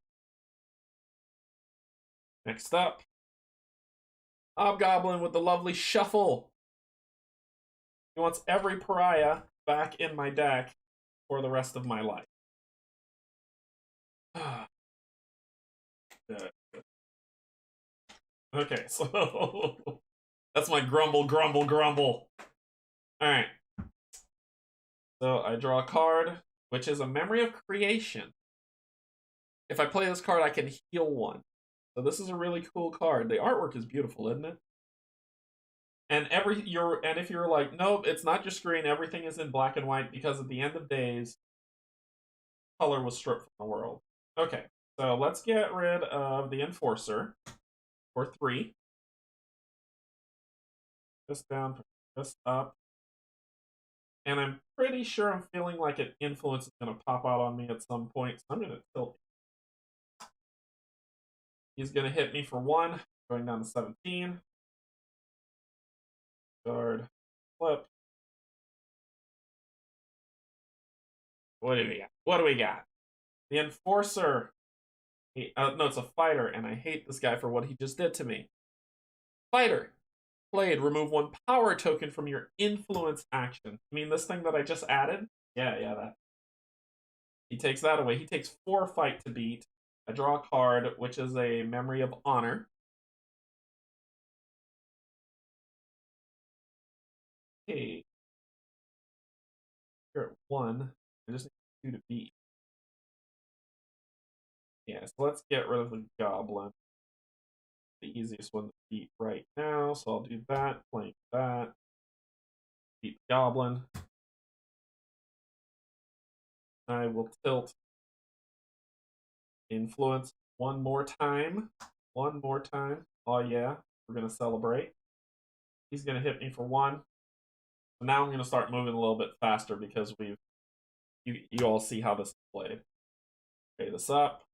Next up, Hobgoblin with the lovely shuffle. He wants every pariah back in my deck for the rest of my life. Okay, so that's my grumble. Alright. So I draw a card, which is a Memory of Creation. If I play this card, I can heal 1. So this is a really cool card. The artwork is beautiful, isn't it? And if you're like, nope, it's not just green, everything is in black and white, because at the end of days, color was stripped from the world. Okay, so let's get rid of the Enforcer for 3. This down, this up. And I'm pretty sure I'm feeling like an influence is going to pop out on me at some point, so I'm going to tilt. He's going to hit me for 1, going down to 17. Guard, flip. What do we got? What do we got? The Enforcer. No, it's a fighter, and I hate this guy for what he just did to me. Fighter. Played. Remove 1 power token from your influence action. I mean, this thing that I just added? Yeah, that. He takes that away. He takes 4 fight to beat. I draw a card, which is a Memory of Honor. Okay. Here at 1. I just need 2 to beat. Yeah, so let's get rid of the Goblin. The easiest one to beat right now, so I'll do that, blank that. Beat the Goblin. I will tilt influence 1 more time. 1 more time. Oh yeah, we're gonna celebrate. He's gonna hit me for 1. So now I'm gonna start moving a little bit faster because you all see how this is played. Pay this up.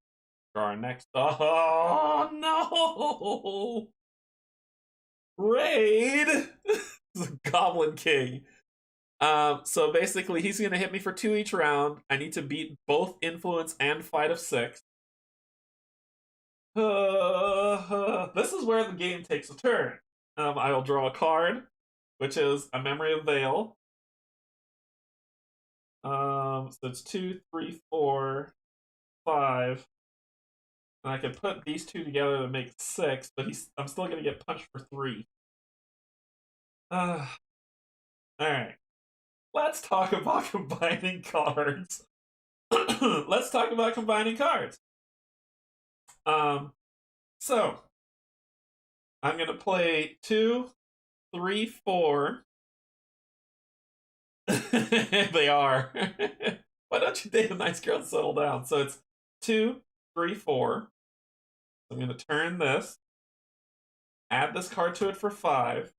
Draw our next. Oh no! Raid. The Goblin King. So basically, he's gonna hit me for 2 each round. I need to beat both influence and fight of 6. This is where the game takes a turn. I will draw a card, which is a Memory of Veil. So it's 2, 3, 4, 5. And I could put these 2 together to make 6, but I'm still gonna get punched for 3. Alright. Let's talk about combining cards. Let's talk about combining cards. So I'm gonna play 2, 3, 4. They are. Why don't you date a nice girl and settle down? So it's 2, 3, 4. I'm gonna turn this, add this card to it for 5,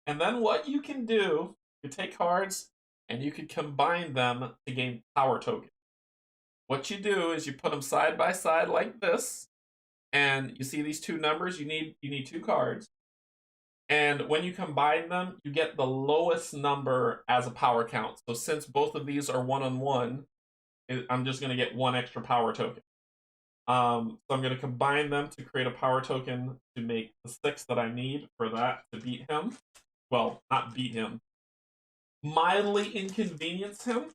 and then what you can do, you take cards and you can combine them to gain power token. What you do is you put them side by side like this, and you see these 2 numbers. You need 2 cards, and when you combine them, you get the lowest number as a power count. So since both of these are 1-on-1, I'm just going to get 1 extra power token. So I'm going to combine them to create a power token to make the 6 that I need for that to beat him. Well, not beat him. Mildly inconvenience him.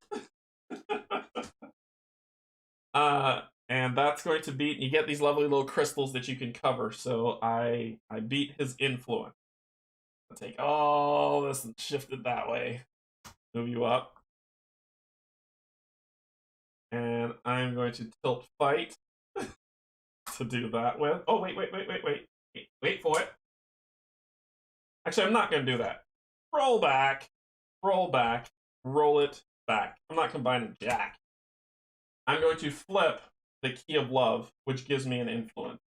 And that's going to beat, you get these lovely little crystals that you can cover. So I beat his influence. I'll take all this and shift it that way. Move you up. And I'm going to tilt fight to do that with. Oh, wait for it. Actually, I'm not going to do that. Roll back, roll it back. I'm not combining jack. I'm going to flip the Key of Love, which gives me an influence.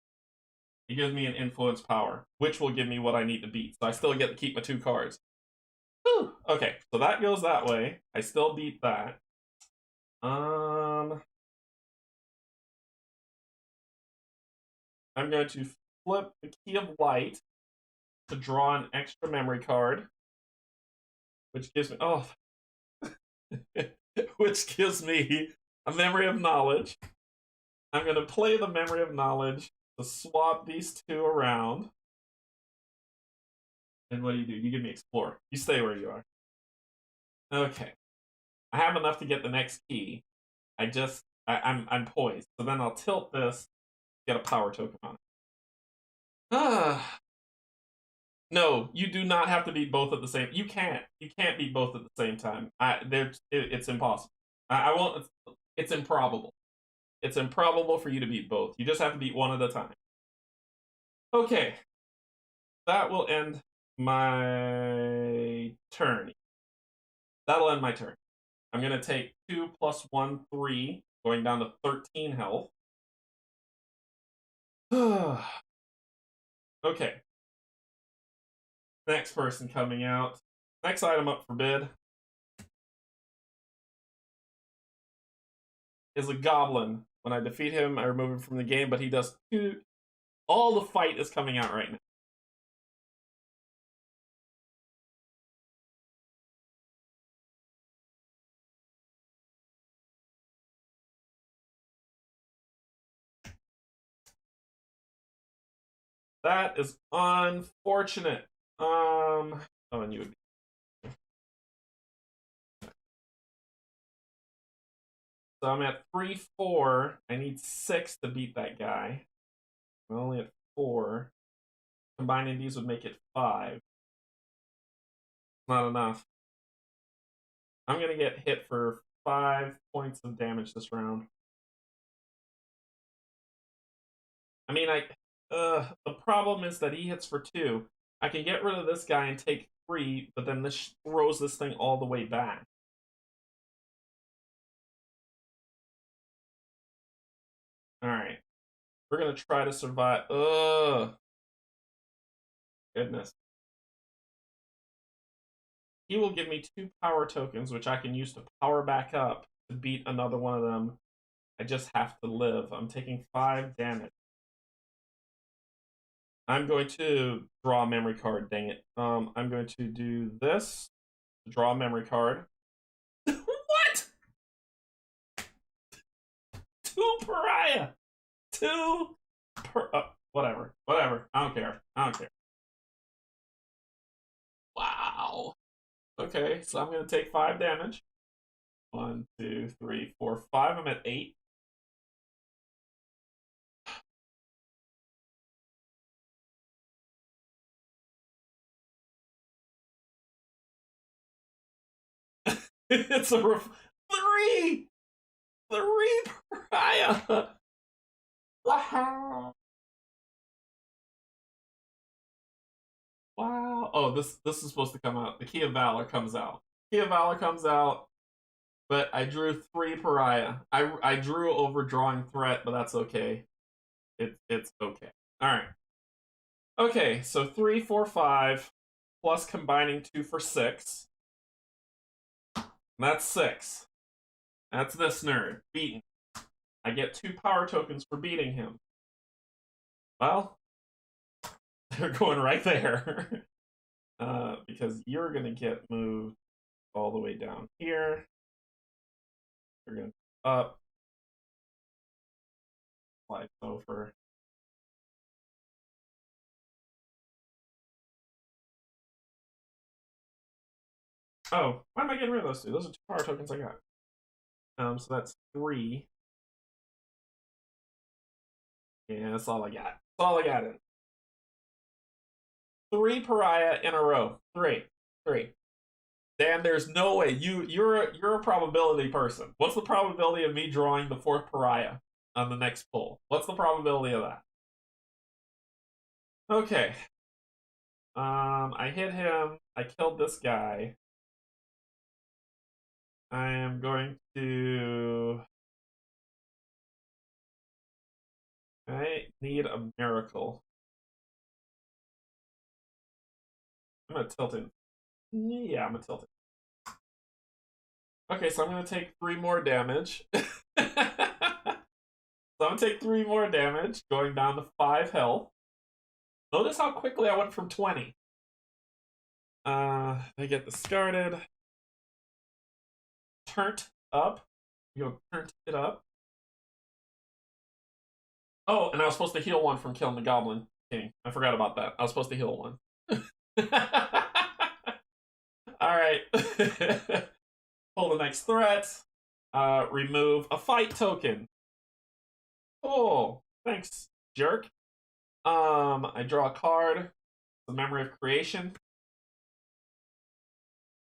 It gives me an influence power, which will give me what I need to beat. So I still get to keep my 2 cards. Whew. Okay, so that goes that way. I still beat that. I'm going to flip the Key of Light to draw an extra memory card, which gives me which gives me a Memory of Knowledge. I'm going to play the Memory of Knowledge to swap these 2 around. And what do? You give me Explore. You stay where you are. Okay. I have enough to get the next key. I'm poised. So then I'll tilt this, get a power token on it. No, you do not have to beat both at the same. You can't beat both at the same time. It's impossible. I won't. It's improbable. It's improbable for you to beat both. You just have to beat 1 at a time. Okay, that will end my turn. That'll end my turn. I'm gonna take 2 + 1, 3, going down to 13 health. Okay. Next person coming out. Next item up for bid is a goblin. When I defeat him, I remove him from the game, but he does 2 All the fight is coming out right now. That is unfortunate. Oh, and you would be. So I'm at 3-4. I need 6 to beat that guy. I'm only at 4. Combining these would make it 5. Not enough. I'm gonna get hit for 5 points of damage this round. I mean, the problem is that he hits for 2. I can get rid of this guy and take 3, but then this throws this thing all the way back. Alright. We're gonna try to survive. Ugh. Goodness. He will give me 2 power tokens, which I can use to power back up to beat another one of them. I just have to live. I'm taking 5 damage. I'm going to draw a memory card, dang it. I'm going to do this. Draw a memory card. What? 2 pariah! 2 per... whatever. Whatever. I don't care. I don't care. Wow. Okay, so I'm going to take 5 damage. 1, 2, 3, 4, 5. I'm at 8. It's a 3! 3 pariah! Wow. Wow. Oh, this is supposed to come out. The Key of Valor comes out. Key of Valor comes out, but I drew 3 pariah. I drew overdrawing threat, but that's okay. It's okay. Alright. Okay, so 3, 4, 5, plus combining 2 for 6. That's 6. That's this nerd. Beaten. I get 2 power tokens for beating him. Well, they're going right there. Because you're going to get moved all the way down here. You're going to up. Slide over. Oh, why am I getting rid of those 2? Those are 2 power tokens I got. So that's 3. Yeah, that's all I got. That's all I got in. 3 pariah in a row. 3. Dan, there's no way. You're a probability person. What's the probability of me drawing the 4th pariah on the next pull? What's the probability of that? Okay. I hit him. I killed this guy. I am going to... I need a miracle. I'm gonna tilt it. Yeah, I'm gonna tilt it. Okay, so I'm gonna take 3 more damage. So I'm gonna take 3 more damage, going down to 5 health. Notice how quickly I went from 20. I get discarded. Turned up. You turned it up. Oh, and I was supposed to heal 1 from killing the goblin king. I forgot about that. I was supposed to heal 1. Alright. Pull the next threat. Remove a fight token. Oh, thanks, jerk. I draw a card. The Memory of Creation.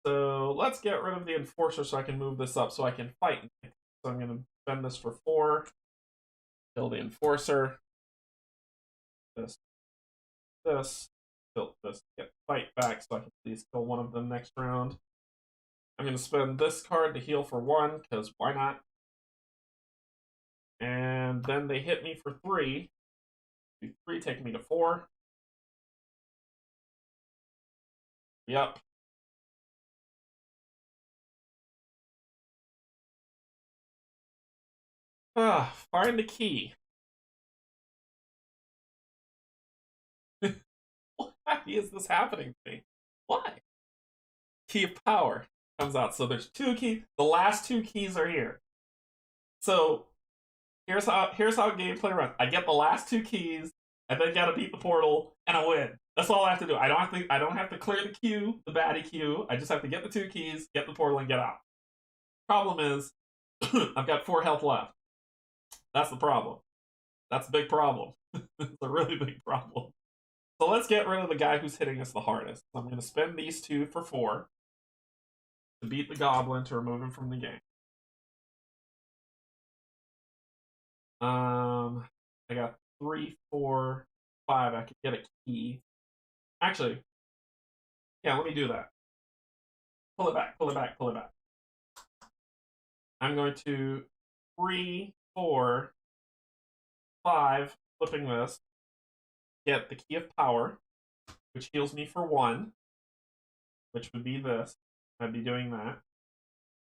So let's get rid of the Enforcer so I can move this up so I can fight. So I'm going to spend this for 4. Kill the Enforcer. This. Kill this. Get fight back so I can please kill one of them next round. I'm going to spend this card to heal for 1, because why not? And then they hit me for 3. 3 taking me to 4. Yep. Find the key. why is this happening to me? Why? Key of power comes out. So there's 2 keys. The last 2 keys are here. So here's how gameplay runs. I get the last 2 keys, and then gotta beat the portal, and I win. That's all I have to do. I don't have to clear the queue, the baddie queue. I just have to get the 2 keys, get the portal, and get out. Problem is, I've got 4 health left. That's the problem. That's a big problem. It's a really big problem. So let's get rid of the guy who's hitting us the hardest. So I'm going to spend these 2 for 4 to beat the goblin to remove him from the game. I got 3, 4, 5. I could get a key. Actually, yeah, let me do that. Pull it back, pull it back, pull it back. I'm going to 3, 4, 5, flipping this, get the key of power, which heals me for 1, which would be this. I'd be doing that.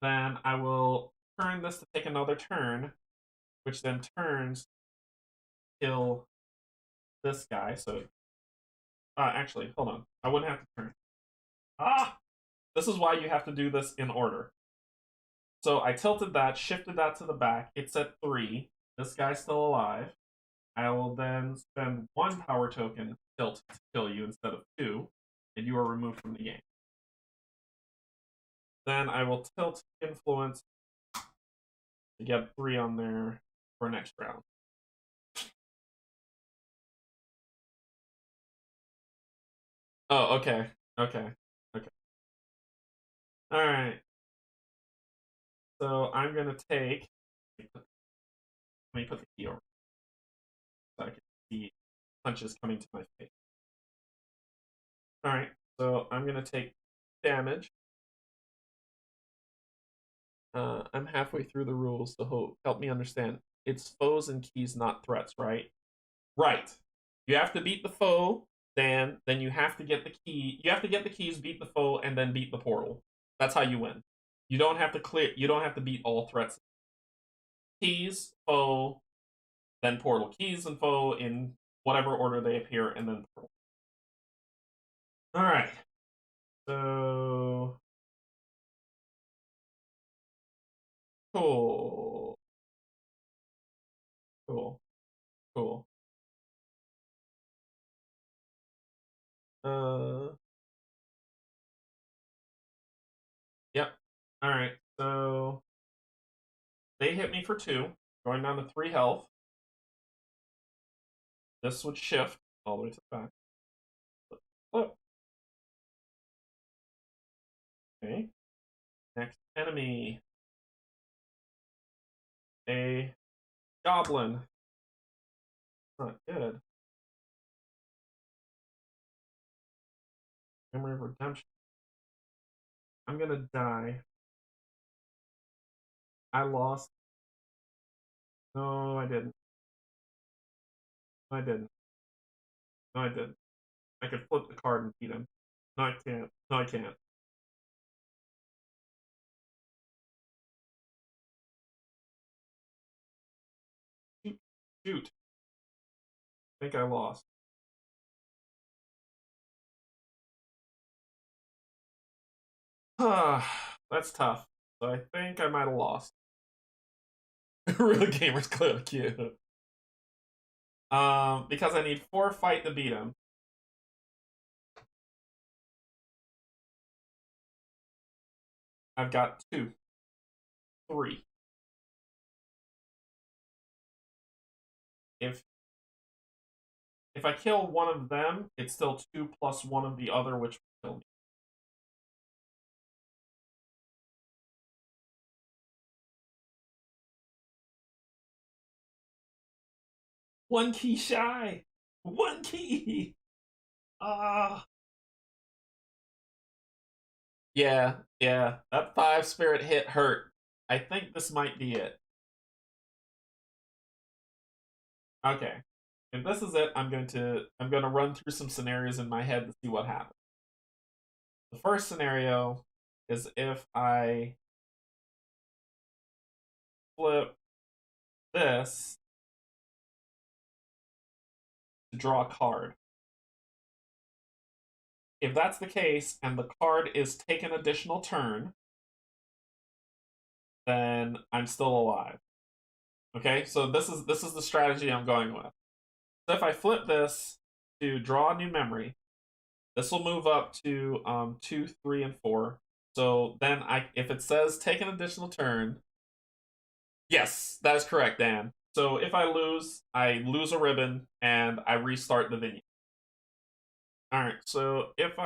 Then I will turn this to take another turn, which then turns kill this guy. So, actually, hold on. I wouldn't have to turn. This is why you have to do this in order. So I tilted that, shifted that to the back. It's at 3. This guy's still alive. I will then spend 1 power token tilt to kill you instead of 2, and you are removed from the game. Then I will tilt influence to get 3 on there for next round. Oh, okay. Okay. Okay. Alright. So I'm going to take... Let me put the key over so I can see punches coming to my face. Alright, so I'm going to take damage. I'm halfway through the rules, so help me understand. It's foes and keys, not threats, right? Right. You have to beat the foe, then you have to get the key. You have to get the keys, beat the foe, and then beat the portal. That's how you win. You don't have to clear. You don't have to beat all threats. Keys, foe, then portal. Keys and foe in whatever order they appear, and then portal. All right. So cool. Cool. Cool. Yep. All right. So they hit me for 2, going down to 3 health. This would shift all the way to the back. Flip. Okay. Next enemy. A goblin. Not good. Memory of redemption. I'm gonna die. I lost. No, I didn't. No, I didn't. No, I didn't. I could flip the card and beat him. No, I can't. No, I can't. Shoot. Shoot. I think I lost. That's tough. So I think I might have lost. Real gamers clear the queue. Because I need 4 fight to beat him. I've got 2. 3. If I kill one of them, it's still 2 plus 1 of the other, which will kill me. One key shy. 1 key. Yeah, yeah. That 5 spirit hit hurt. I think this might be it. Okay. If this is it, I'm going to run through some scenarios in my head to see what happens. The first scenario is if I flip this to draw a card. if that's the case and the card is take an additional turn, then I'm still alive. Okay, so this is the strategy I'm going with. So if I flip this to draw a new memory, this will move up to 2, 3, and 4. So then if it says take an additional turn, yes, that is correct, Dan. So if I lose a ribbon and I restart the venue. All right, so if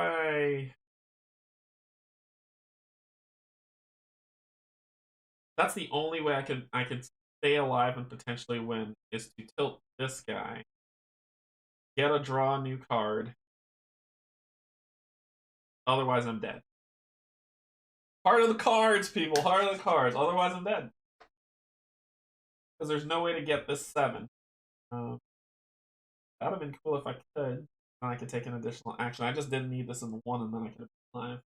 that's the only way I could stay alive and potentially win is to tilt this guy, get a draw new card. Otherwise, I'm dead. Heart of the cards, people. Heart of the cards. Otherwise, I'm dead. Because there's no way to get this 7. That would have been cool if I could. And I could take an additional action. I just didn't need this in 1, and then I could have been alive.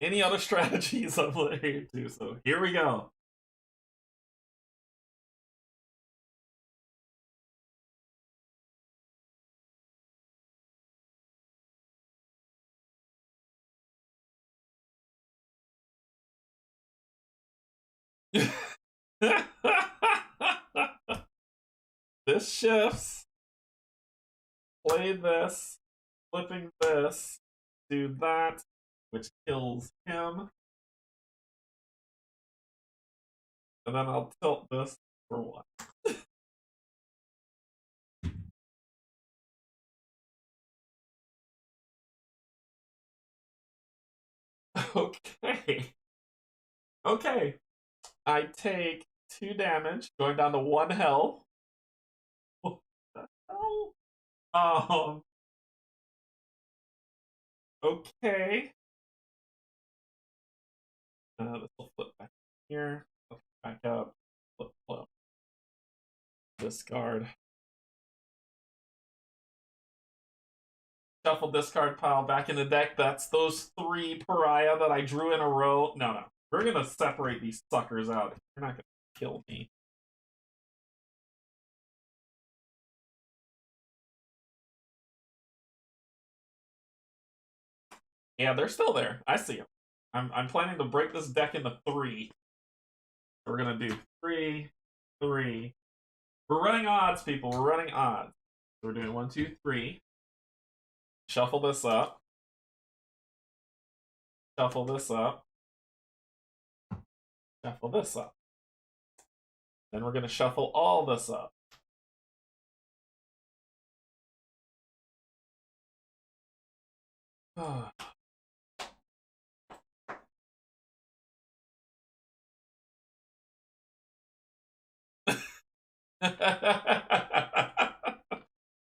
Any other strategies I'm here to? So here we go. This shifts. Play this. Flipping this. Do that. Which kills him. And then I'll tilt this for 1. Okay. Okay. I take 2 damage, going down to 1 health. What the hell? Okay. This will flip back here. Flip back up. Flip, flip. Discard. Shuffle discard pile back in the deck. That's those 3 pariah that I drew in a row. No. We're gonna separate these suckers out. You're not gonna kill me. Yeah, they're still there. I see them. I'm planning to break this deck into 3. We're gonna do 3, 3. We're running odds, people. We're running odds. So we're doing 1, 2, 3. Shuffle this up. Shuffle this up. Shuffle this up. Then we're gonna shuffle all this up. I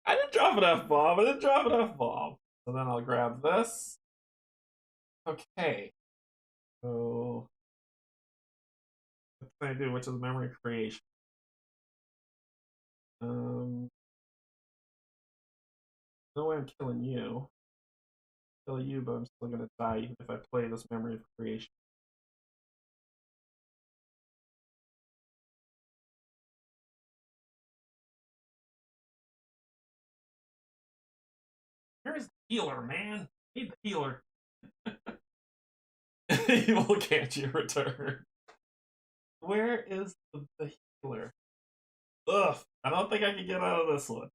didn't drop an F-bomb. I didn't drop an F-bomb. So then I'll grab this. Okay. So what can I do? Which is memory creation. No way I'm killing you. Kill you, but I'm still gonna die even if I play this memory of creation. Where's the healer, man? I need the healer. Evil Canje return. Where is the healer? Ugh, I don't think I can get out of this one.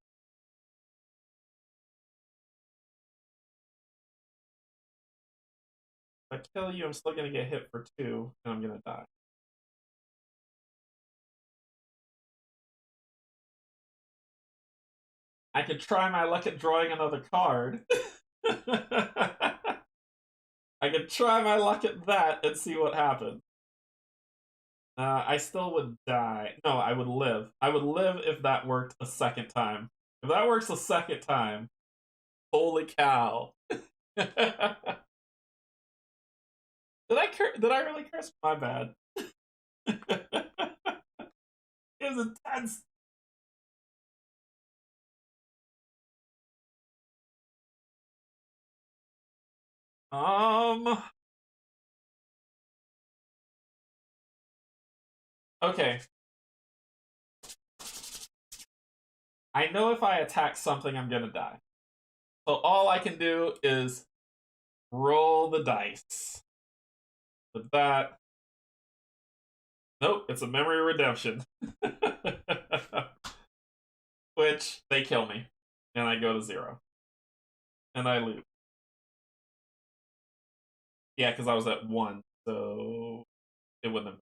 If I kill you, I'm still gonna get hit for 2, and I'm gonna die. I could try my luck at drawing another card. I could try my luck at that and see what happens. I still would die. No, I would live. I would live if that worked a second time. If that works a second time, holy cow. Did I really curse? My bad. It was intense. Um Okay. I know if I attack something, I'm gonna die. So all I can do is roll the dice. With that, nope, it's a memory redemption. Which, they kill me. And I go to 0. And I lose. Yeah, because I was at 1, so it wouldn't have.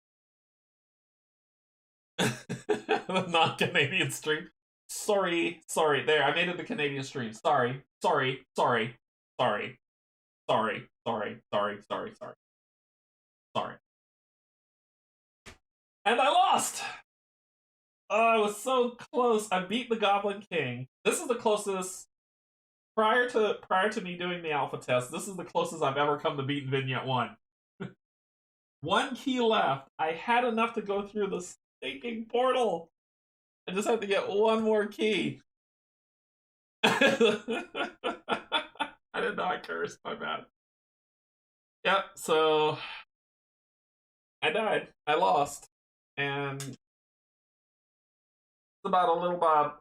Non-Canadian stream. Sorry. There, I made it the Canadian stream. Sorry. And I lost! Oh, I was so close. I beat the Goblin King. This is the closest prior to me doing the alpha test. This is the closest I've ever come to beating Vignette 1. 1 key left. I had enough to go through the stinking portal. I just have to get 1 more key. I didn't know I cursed. My bad. Yep. So I died. I lost, and about a little about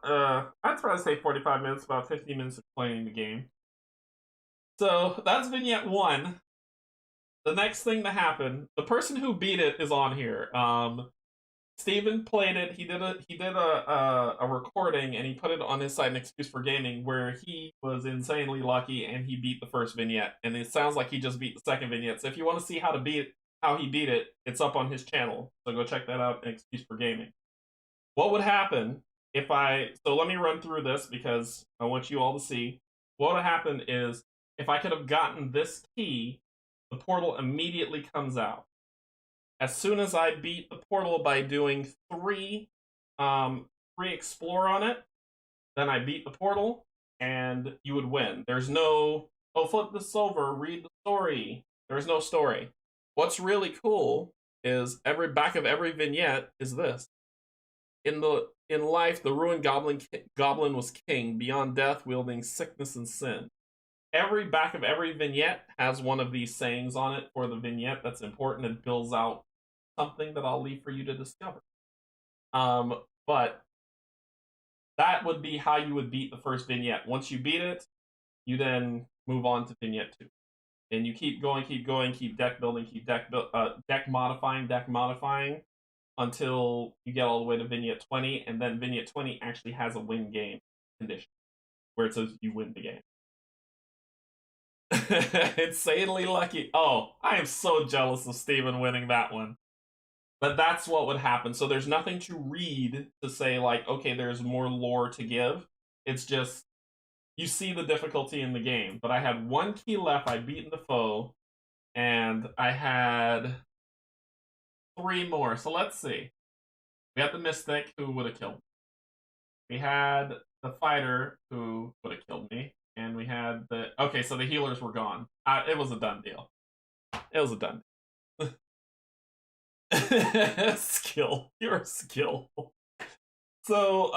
I'd try to say 45 minutes, about 50 minutes of playing the game. So that's vignette 1. The next thing to happen, the person who beat it is on here. Steven played it. He did a recording, and he put it on his site, An Excuse for Gaming, where he was insanely lucky and he beat the first vignette. And it sounds like he just beat the second vignette. So if you want to see how he beat it, it's up on his channel. So go check that out, An Excuse for Gaming. What would happen if so let me run through this because I want you all to see. What would happen is if I could have gotten this key, the portal immediately comes out. As soon as I beat the portal by doing 3 explore on it, then I beat the portal and you would win. There's no, oh, flip this over, read the story. There's no story. What's really cool is back of every vignette is this. In life, the ruined goblin was king, beyond death, wielding sickness and sin. Every back of every vignette has one of these sayings on it for the vignette that's important and builds out something that I'll leave for you to discover. But that would be how you would beat the first vignette. Once you beat it, you then move on to vignette 2. And you keep going, keep deck building, keep deck modifying until you get all the way to vignette 20, and then vignette 20 actually has a win game condition where it says you win the game. Insanely lucky. Oh, I am so jealous of Steven winning that one. But that's what would happen. So there's nothing to read to say, like, okay, there's more lore to give. It's just, you see the difficulty in the game. But I had 1 key left. I'd beaten the foe. And I had 3 more. So let's see. We had the Mystic, who would have killed me. We had the Fighter, who would have killed me. And we had the... Okay, so the healers were gone. It was a done deal. It was a done deal. Skill. Your skill. So,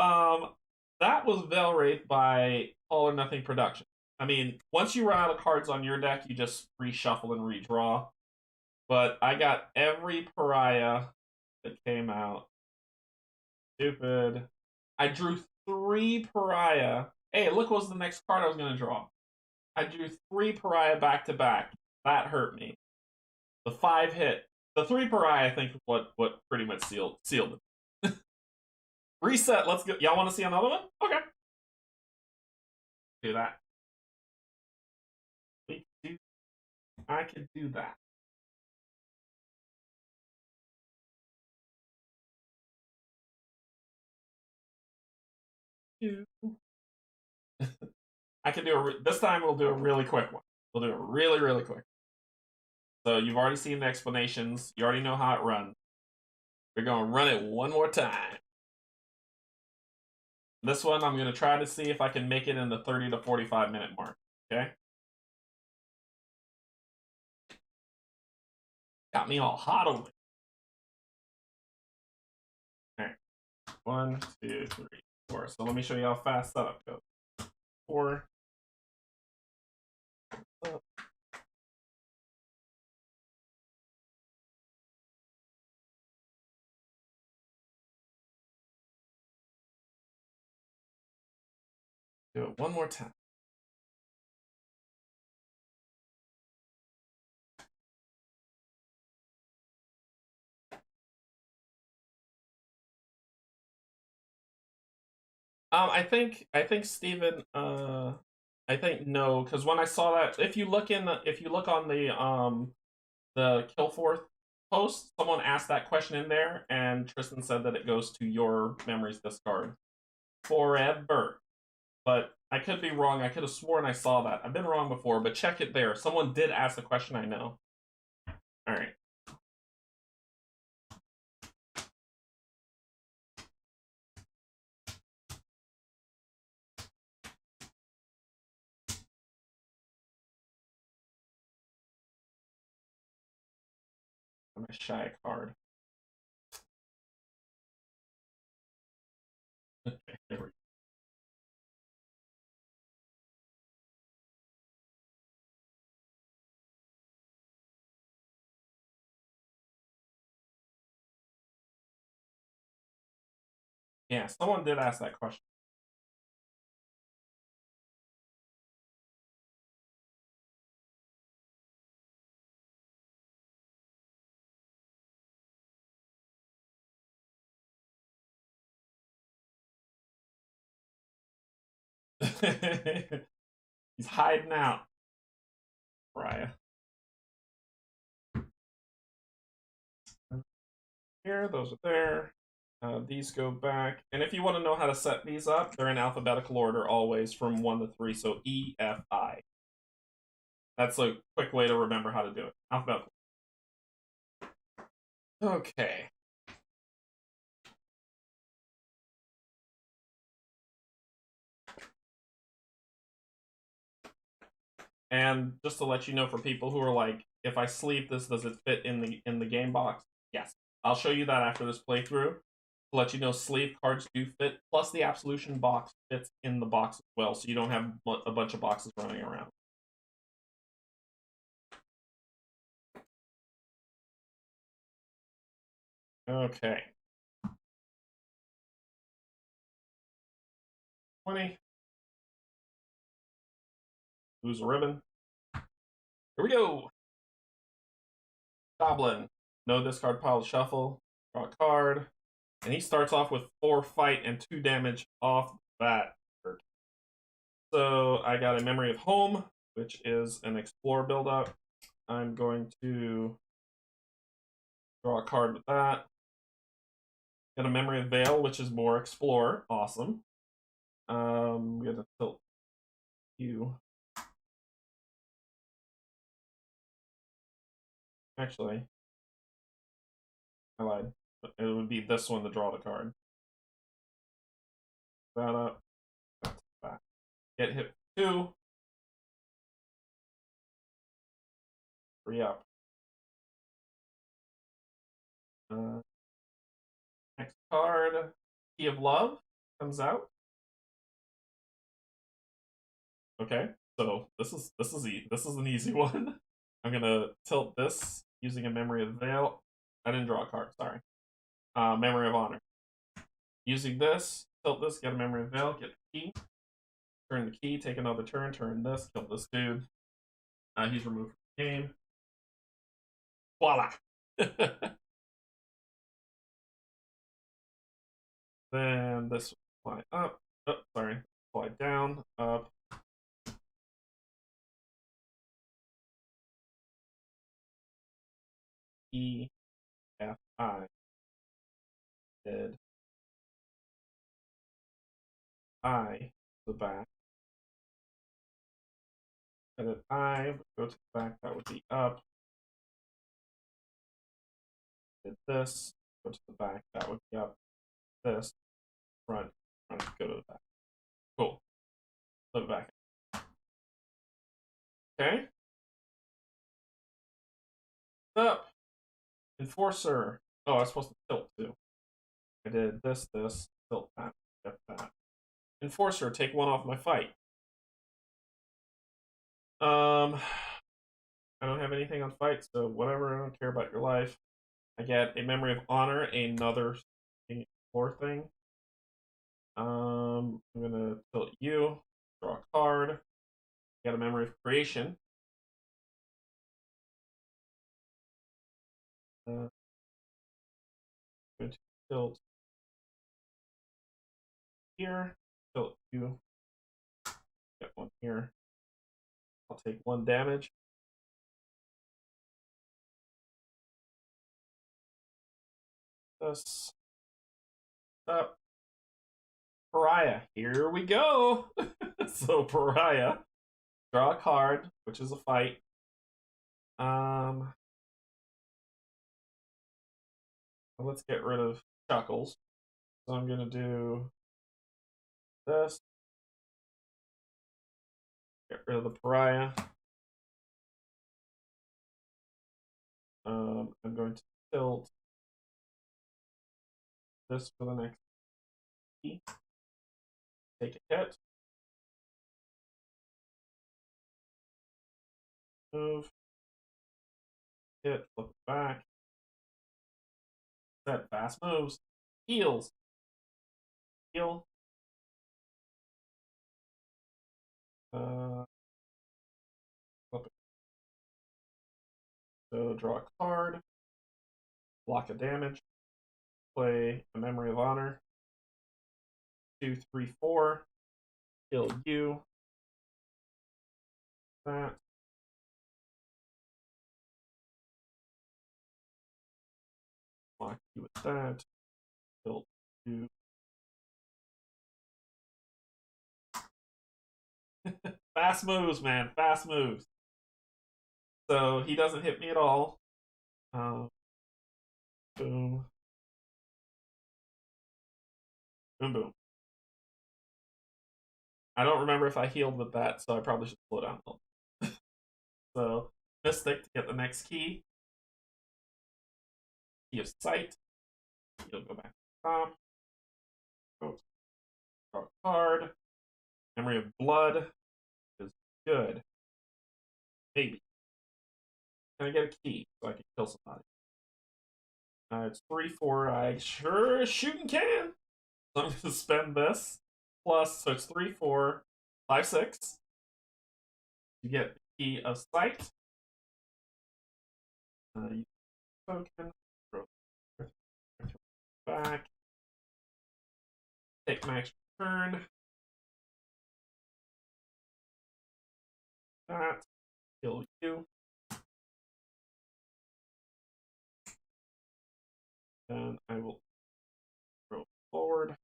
that was Veilwraith by All or Nothing Production. I mean, once you run out of cards on your deck, you just reshuffle and redraw. But I got every pariah that came out. Stupid. I drew 3 pariah. Hey, look what was the next card I was going to draw. I drew 3 pariah back to back. That hurt me. The 5 hit. The 3 pariah, I think, what pretty much sealed it. Reset. Let's go. Y'all want to see another one? Okay. Do that. I could do that. I can do this time we'll do a really quick one. We'll do it really, really quick. So you've already seen the explanations. You already know how it runs. We're going to run it one more time. This one, I'm going to try to see if I can make it in the 30 to 45 minute mark. Okay? Got me all hot over it. All right. 1, 2, 3, 4. So let me show you how fast setup goes. 4. Do it one more time. I think Steven, I think no, because when I saw that, if you look on the Killforth post, someone asked that question in there, and Tristan said that it goes to your memories discard forever. But I could be wrong. I could have sworn I saw that. I've been wrong before, but check it there. Someone did ask the question. I know. All right. I'm a shy card. Okay, there we go. Yeah, someone did ask that question. He's hiding out. Raya. Here, those are there. These go back. And if you want to know how to set these up, they're in alphabetical order always from 1 to 3. So E, F, I. That's a quick way to remember how to do it. Alphabetical. Okay. And just to let you know, for people who are like, if I sleeve this, does it fit in the game box? Yes. I'll show you that after this playthrough. To let you know, sleeve cards do fit. Plus, the Absolution box fits in the box as well, so you don't have a bunch of boxes running around. Okay. 20. Lose a ribbon. Here we go. Goblin. No discard pile to shuffle. Draw a card. And he starts off with 4 fight and 2 damage off the bat. So I got a Memory of Home, which is an Explore buildup. I'm going to draw a card with that. Got a Memory of Veil, which is more Explore. Awesome. I'm going to tilt you. Actually, I lied. It would be this one to draw the card. That up. That's back. Get hit 2. 3 up. Next card, Key of Love comes out. Okay, so this is an easy one. I'm gonna tilt this using a Memory of Veil. I didn't draw a card. Sorry. Memory of Honor. Using this, tilt this, get a Memory of Veil, get the key. Turn the key, take another turn, turn this, kill this dude. He's removed from the game. Voila! Then this will fly up. Oh, sorry. Fly down, up. E, F, I. Dead. I, the back. Edit I, go to the back, that would be up. Did this, go to the back, that would be up. This, front, go to the back. Cool. Flip it back. Okay. Up. Enforcer. Oh, I was supposed to tilt too. I did this, tilt that, get that. Enforcer, take 1 off my fight. I don't have anything on fight, so whatever, I don't care about your life. I get a Memory of Honor, another floor thing. I'm gonna tilt you. Draw a card. Get a memory of creation. Going to tilt here. Tilt you. Get one here. I'll take 1 damage. This up. Pariah. Here we go. So Pariah. Draw a card, which is a fight. Let's get rid of Chuckles. So I'm gonna do this. Get rid of the Pariah. I'm going to tilt this for the next key. Take a hit. Move. Hit. Flip it back. Set. Fast moves. Heals. Heal. Flip it. So draw a card. Block a damage. Play a Memory of Honor. 2, 3, 4. Kill you. That. Block you with that. Kill you. Fast moves, man. Fast moves. So he doesn't hit me at all. Boom. Boom, boom. I don't remember if I healed with that, so I probably should slow down a little. So, Mystic to get the next key. Key of Sight. You'll go back to the top. Oh, draw a card. Memory of Blood is good. Maybe. Can I get a key so I can kill somebody? It's 3, 4. I sure shooting can. So I'm going to spend this. Plus, so it's 3, 4, 5, 6. You get the Key of Sight. You token. Back. Take my extra turn. That. Kill you. Then I will go forward.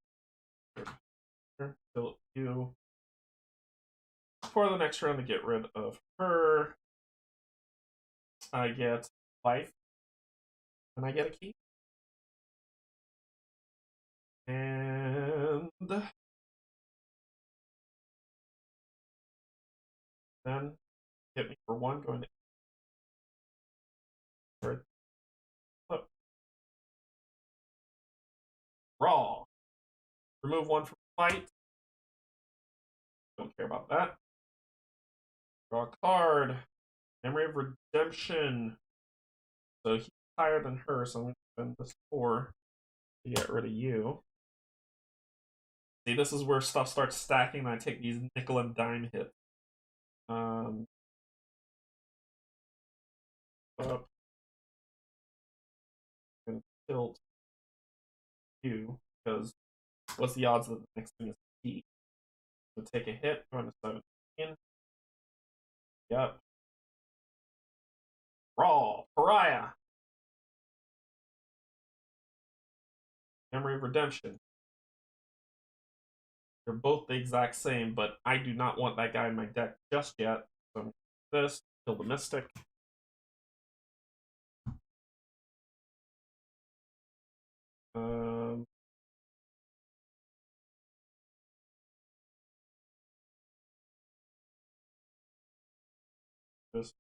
Kill you. For the next round to get rid of her, I get life. And I get a key. And then hit me for 1, going to flip. Sprawl. Remove 1 from fight. Don't care about that. Draw a card. Memory of Redemption. So he's higher than her, so I'm going to spend this 4 to get rid of you. See, this is where stuff starts stacking, and I take these nickel and dime hits. Up. I'm going to tilt you, because what's the odds that the next thing is a key? So take a hit, going to 17. Yep. Sprawl. Pariah. Memory of Redemption. They're both the exact same, but I do not want that guy in my deck just yet. So I'm going to do this, kill the Mystic. This.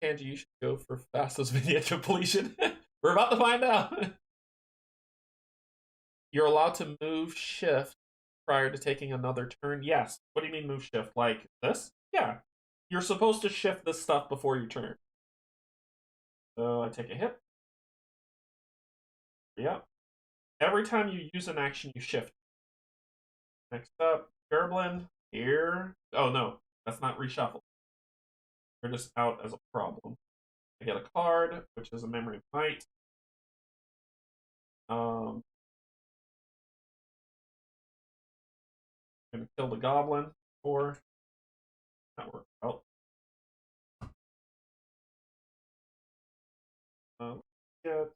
Canje, you should go for fastest vignette completion. We're about to find out. You're allowed to move shift prior to taking another turn. Yes. What do you mean move shift? Like this? Yeah. You're supposed to shift this stuff before your turn. So I take a hit. Yep. Every time you use an action, you shift. Next up, Gerblin. Here. Oh no, that's not reshuffle. They're just out as a problem. I get a card, which is a Memory of Might. I'm gonna kill the goblin for that worked out. Get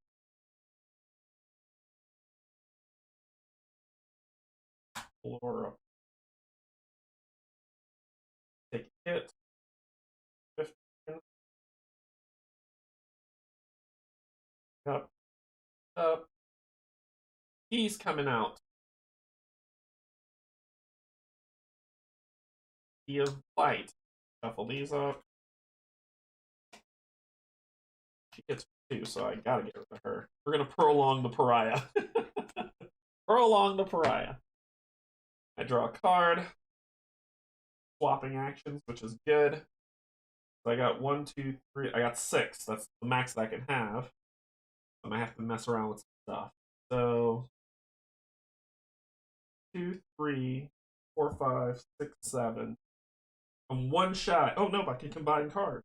Flora. Take a hit. 15. Up. He's coming out. He is light. Shuffle these up. She gets 2, so I gotta get rid of her. We're gonna prolong the pariah. Prolong the pariah. I draw a card. Swapping actions, which is good. So I got 1, 2, 3. I got 6. That's the max that I can have. I'm gonna have to mess around with stuff. So 2, 3, 4, 5, 6, 7. I'm one shy. Oh no, I can combine cards.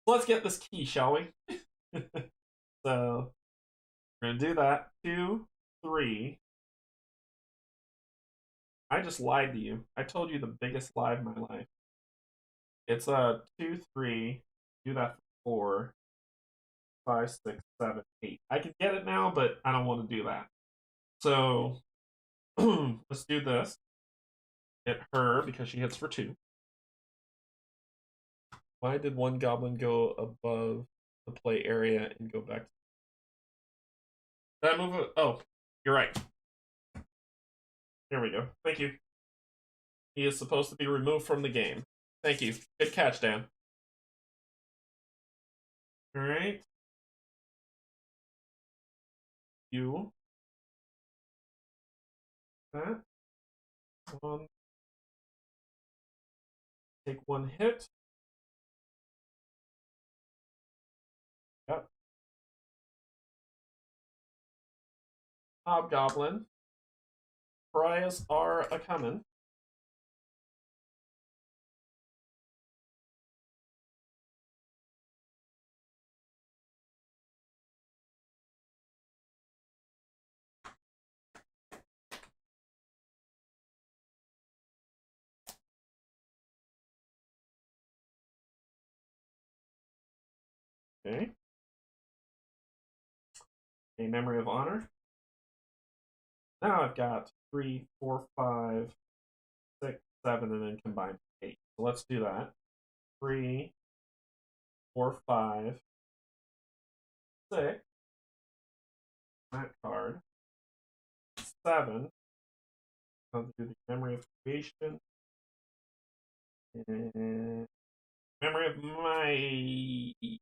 Let's get this key, shall we? So we're gonna do that. 2, 3. I just lied to you. I told you the biggest lie of my life. It's a 2, 3. Do that for 4, 5, 6, 7, 8. I can get it now, but I don't want to do that. So let's do this. Hit her because she hits for 2. Why did one goblin go above the play area and go back? Did I move it? Oh, you're right. There we go. Thank you. He is supposed to be removed from the game. Thank you. Good catch, Dan. All right. You. That. One. Take 1 hit. Yep. Hobgoblin. Pariahs are a coming. Okay. A Memory of Honor. Now I've got 3, 4, 5, 6, 7, and then combine 8. So let's do that. 3, 4, 5, 6. That card. 7. I'll do the Memory of Creation. And Memory of Might.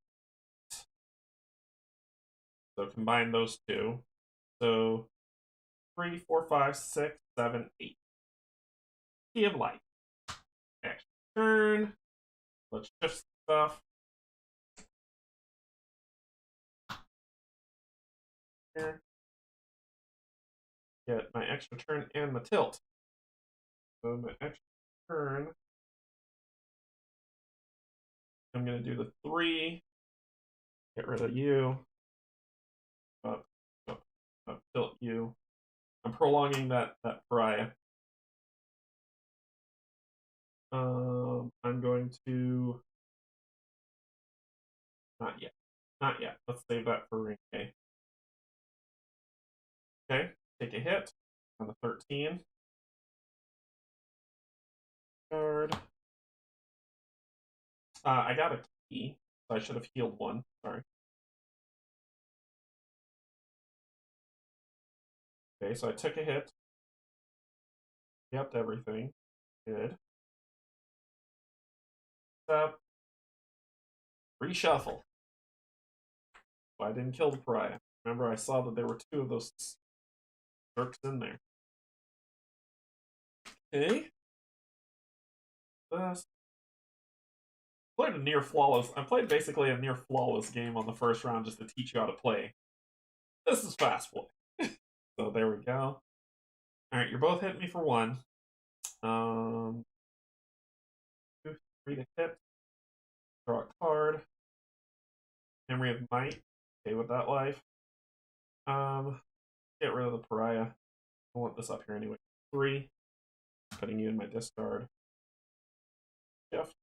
So combine those two. So 3, 4, 5, 6, 7, 8. Key of Light. Action turn. Let's shift stuff. Here. Get my extra turn and my tilt. So my extra turn, I'm going to do the 3. Get rid of you. Up, tilt you. I'm prolonging that pariah. I'm going to... Not yet. Not yet. Let's save that for ring A. Okay, take a hit on the 13. Card. I got a key, so I should have healed 1. Sorry. Okay, so I took a hit. Yep, everything. Good. Up. Reshuffle. So I didn't kill the pariah. Remember, I saw that there were 2 of those jerks in there. Okay. This. Played a near flawless. I played basically a near flawless game on the first round just to teach you how to play. This is fast play. So there we go. Alright, you're both hitting me for 1. 2, 3 to hit. Draw a card. Memory of Might. Okay with that life. Get rid of the pariah. I want this up here anyway. 3. Putting you in my discard. Shift.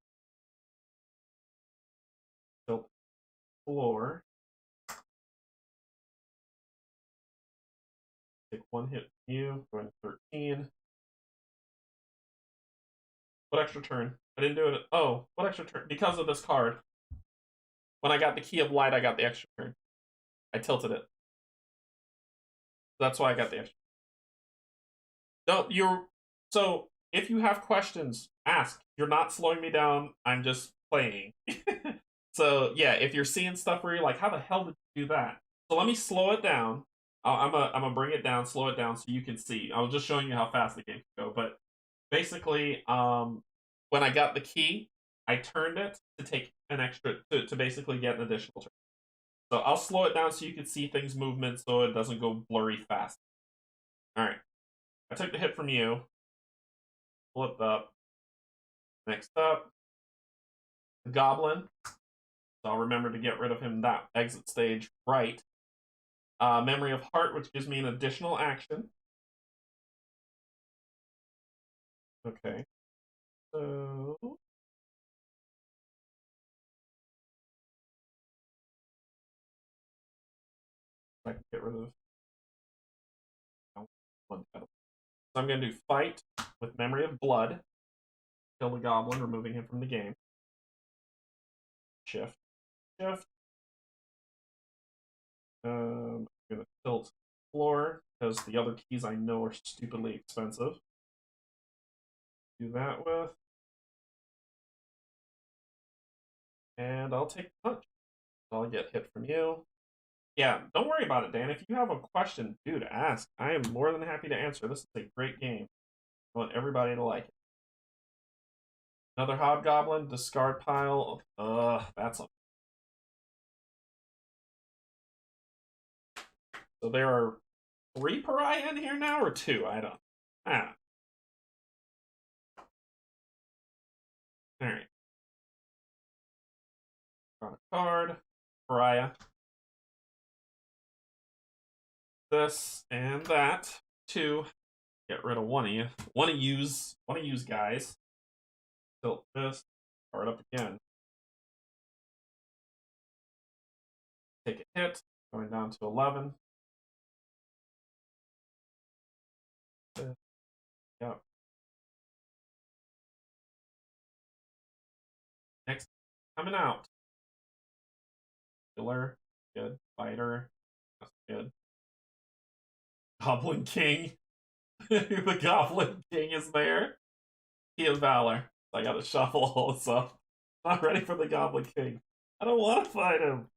Tilt floor. Take 1 hit from you. Going to 13. What extra turn? I didn't do it. Oh, what extra turn? Because of this card. When I got the Key of Light, I got the extra turn. I tilted it. That's why I got the extra. No, you're. So, if you have questions, ask. You're not slowing me down. I'm just playing. So, yeah, if you're seeing stuff where you're like, how the hell did you do that? So, let me slow it down. I'm gonna bring it down, slow it down so you can see. I was just showing you how fast the game can go. But basically, when I got the key, I turned it to take an extra, to basically get an additional turn. So I'll slow it down so you can see things movement so it doesn't go blurry fast. Alright. I took the hit from you. Flipped up. Next up, the goblin. So I'll remember to get rid of him that exit stage right. Memory of Heart, which gives me an additional action. Okay. So I can get rid of one pedal. So I'm going to do Fight with Memory of Blood. Kill the goblin, removing him from the game. Shift. Shift. I'm going to tilt floor because the other keys I know are stupidly expensive. Do that with. And I'll take punch. I'll get hit from you. Yeah, don't worry about it, Dan. If you have a question, dude, ask. I am more than happy to answer. This is a great game. I want everybody to like it. Another hobgoblin, discard pile. That's a. So there are 3 pariah in here now, or 2? I don't. Ah. Alright. Draw a card. Pariah. This and that. 2. Get rid of one of you. One of yous guys. Tilt this. Card up again. Take a hit. Going down to 11. Yep. Next, coming out. Killer, good. Fighter, that's good. Goblin King. The Goblin King is there. Key of Valor. I gotta shuffle all this up. I'm not ready for the Goblin King. I don't want to fight him.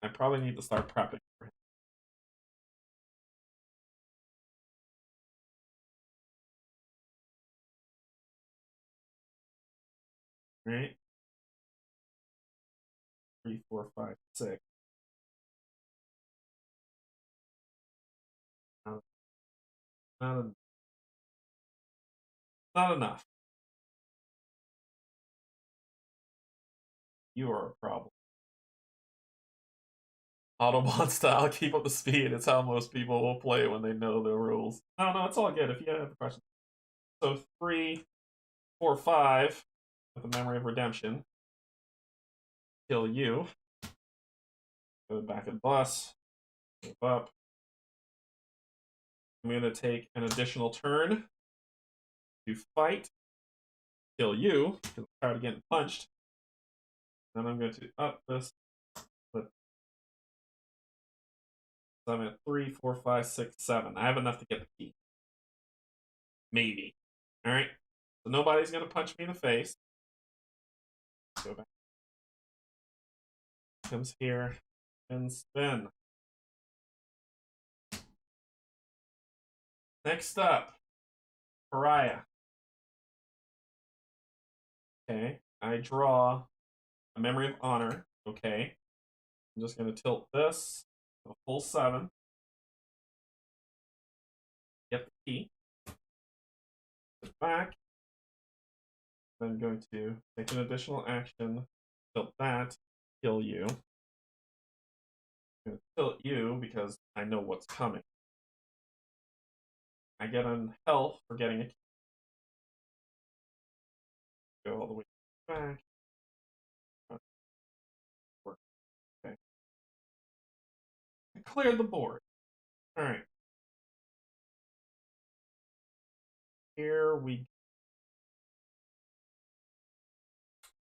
I probably need to start prepping for him. Right? 3, 4, 5, 6. Not, not enough. You are a problem. Autobot style, keep up the speed. It's how most people will play when they know the rules. No, it's all good if you have a question. So 3, 4, 5 with the Memory of Redemption. Kill you. Go back and bless. Move up. I'm going to take an additional turn to fight. Kill you, because I'm tired of getting punched. Then I'm going to up this. So I'm at 3, 4, 5, 6, 7. I have enough to get the key. Maybe. Alright. So nobody's going to punch me in the face. Go back. Comes here and spin. Next up, Pariah. Okay, I draw a Memory of Honor. Okay. I'm just going to tilt this to a full 7. Get the key. Put it back. I'm going to take an additional action. Tilt that. Kill you. I'm going to tilt you because I know what's coming. I get on health for getting a key. Go all the way back. Okay. I cleared the board. Alright. Here we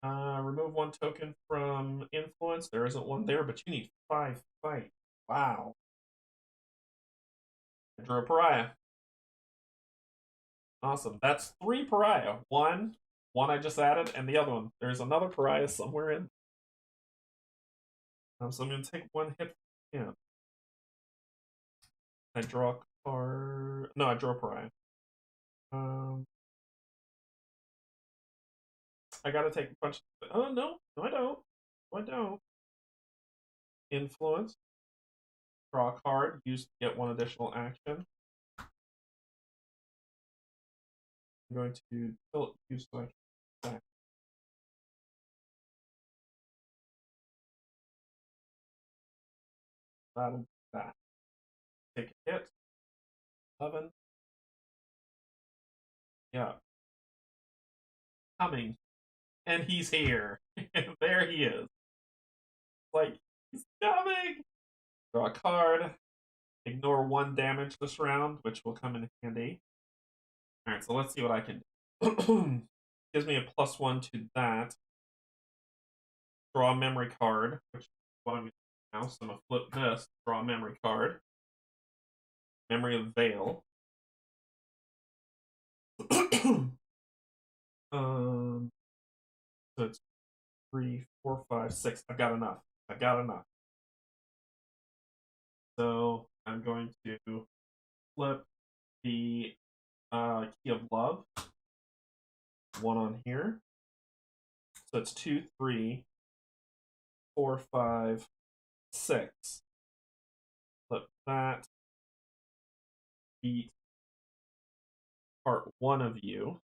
remove 1 token from influence. There isn't one there, but you need 5 fight. Wow. I drew a pariah. Awesome. That's 3 pariah. One I just added, and the other one. There's another pariah somewhere in. So I'm going to take 1 hit from him. I draw a card. No, I draw a pariah. I gotta take a bunch. Oh no, I don't. I don't. Influence. Draw a card. Use to get 1 additional action. I'm going to tilt you so I can attack. That'll do that. Take a hit. 11. Yeah. Coming. And he's here. There he is. Like, he's coming! Draw a card. Ignore 1 damage this round, which will come in handy. Alright, so let's see what I can do. Gives me a +1 to that. Draw a memory card, which is what I'm going to do now. So I'm going to flip this, draw a memory card. Memory of Veil. So it's 3, 4, 5, 6. I've got enough. So I'm going to flip the Key of Love. 1 on here. So it's 2, 3, 4, 5, 6. Flip that. Beat part 1 of you.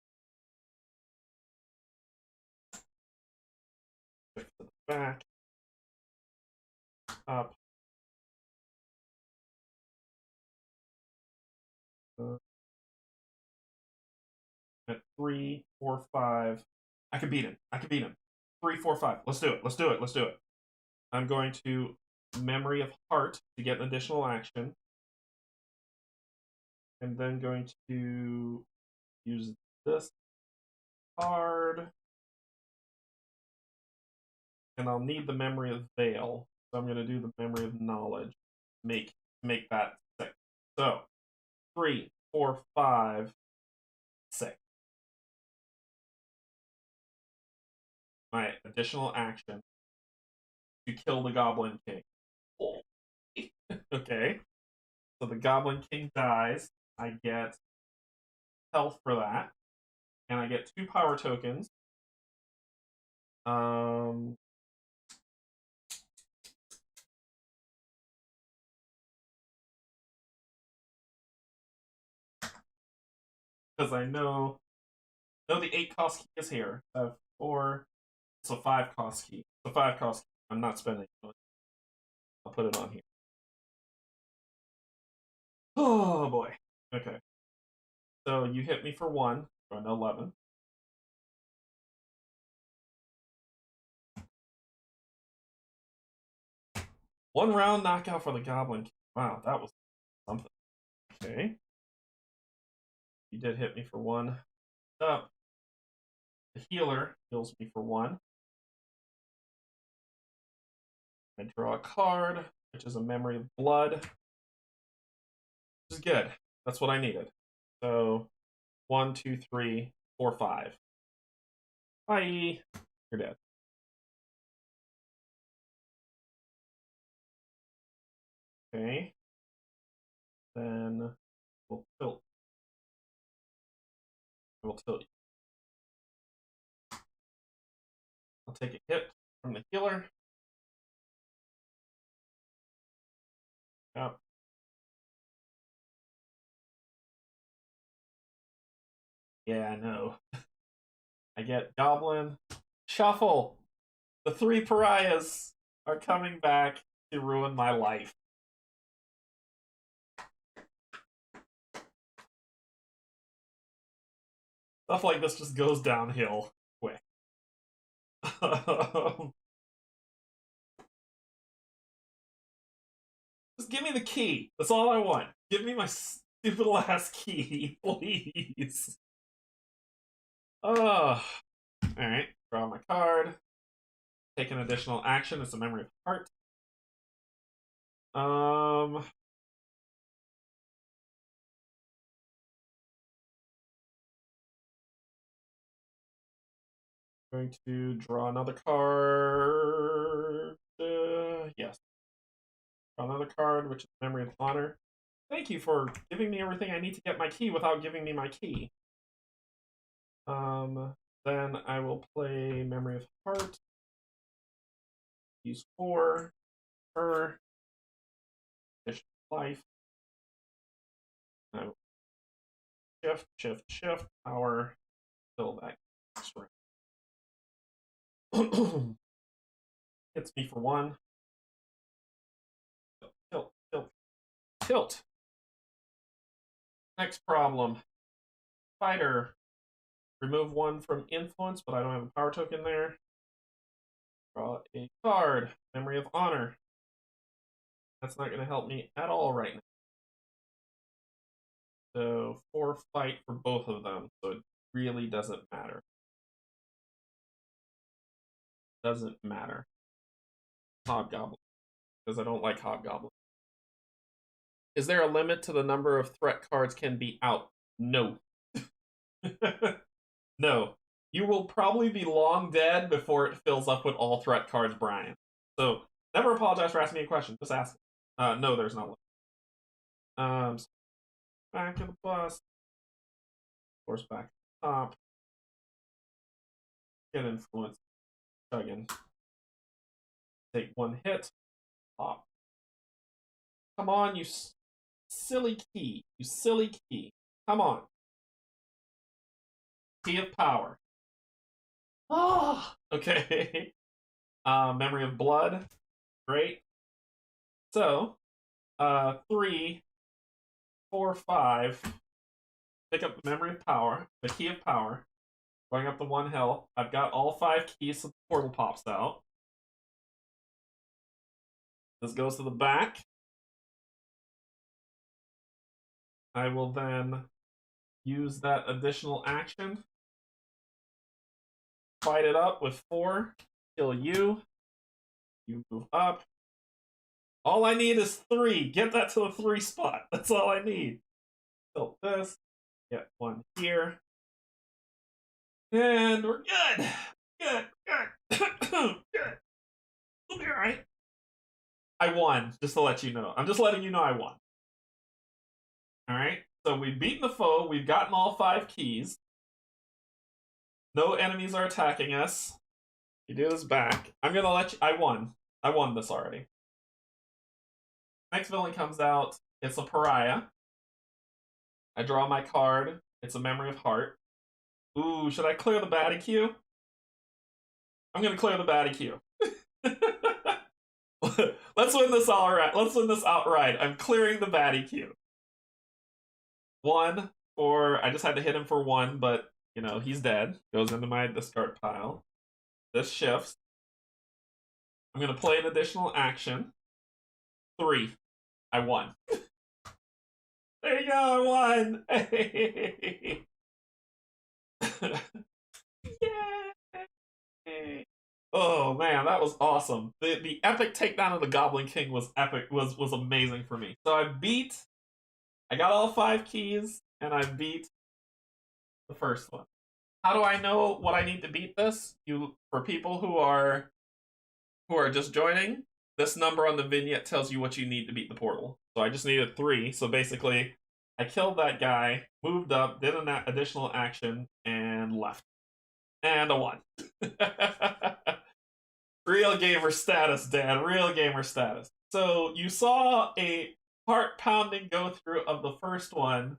Back to the back. Up. At 3, 4, 5. I can beat him. 3, 4, 5. Let's do it. I'm going to Memory of Heart to get an additional action. I'm then going to use this card. And I'll need the Memory of Veil. So I'm going to do the Memory of Knowledge. Make that 6. So 3, 4, 5, 6. My additional action to kill the Goblin King. Oh. Okay. So the Goblin King dies. I get health for that. And I get 2 power tokens. Because I know the 8 cost key is here. I have 4. It's a 5 cost key. It's a 5 cost key. I'm not spending it. I'll put it on here. Oh boy. Okay. So you hit me for 1, for an 11. One round knockout for the Goblin King. Wow, that was something. Okay. You did hit me for 1. Up. The healer heals me for 1. I draw a card, which is a Memory of Blood. Which is good. That's what I needed. So 1, 2, 3, 4, 5. Bye. You're dead. Okay. Then we'll tilt. We'll tilt you. I'll take a hit from the healer. Yeah, no. I get Goblin. Shuffle! The 3 pariahs are coming back to ruin my life. Stuff like this just goes downhill quick. Just give me the key. That's all I want. Give me my stupid last key, please. Oh. Alright, draw my card. Take an additional action. It's a memory of heart. Going to draw another card. Yes. Draw another card, which is Memory of Honor. Thank you for giving me everything I need to get my key without giving me my key. Then I will play Memory of Heart. Use 4. Her. Additional life. I will shift, shift, shift. Power. Fill that. Hits me for 1. Tilt, tilt, tilt. Next problem. Fighter. Remove 1 from influence, but I don't have a power token there. Draw a card. Memory of Honor. That's not going to help me at all right now. So 4 fight for both of them, so it really doesn't matter. Doesn't matter. Hobgoblin, because I don't like Hobgoblin. Is there a limit to the number of threat cards can be out? No. No. You will probably be long dead before it fills up with all threat cards, Brian. So never apologize for asking me a question. Just ask. No, there's no limit. Back to the bus. Of course, back to the top. Get influence. Chugging. Take 1 hit. Pop. Come on, you silly key. You silly key. Come on. Key of power. Oh, okay. Memory of blood. Great. So, 3, 4, 5. Pick up the memory of power, the key of power. Going up to 1 health. I've got all 5 keys, so the portal pops out. This goes to the back. I will then use that additional action. Fight it up with 4. Kill you. You move up. All I need is 3. Get that to the 3 spot. That's all I need. Tilt this. Get 1 here. And we're good. Good. Good. Good. We'll be alright. I won, just to let you know. I'm just letting you know I won. Alright, so we've beaten the foe. We've gotten all 5 keys. No enemies are attacking us. You do this back. I'm gonna let you. I won. I won this already. Next villain comes out. It's a pariah. I draw my card. It's a memory of heart. Ooh, should I clear the baddie queue? I'm gonna clear the baddie queue. Let's win this outright. Let's win this outright. I'm clearing the baddie queue. 1 for. I just had to hit him for 1, but you know he's dead. Goes into my discard pile. This shifts. I'm gonna play an additional action. 3. I won. There you go. I won. Hey. Yay. Oh man, that was awesome. The epic takedown of the Goblin King was epic, was amazing for me. So I got all 5 keys, and I beat the first one. How do I know what I need to beat this? For people who are just joining, this number on the vignette tells you what you need to beat the portal. So I just needed 3. So basically, I killed that guy, moved up, did an additional action, and left. And I won. Real gamer status, Dad. Real gamer status. So you saw a heart-pounding go-through of the first one.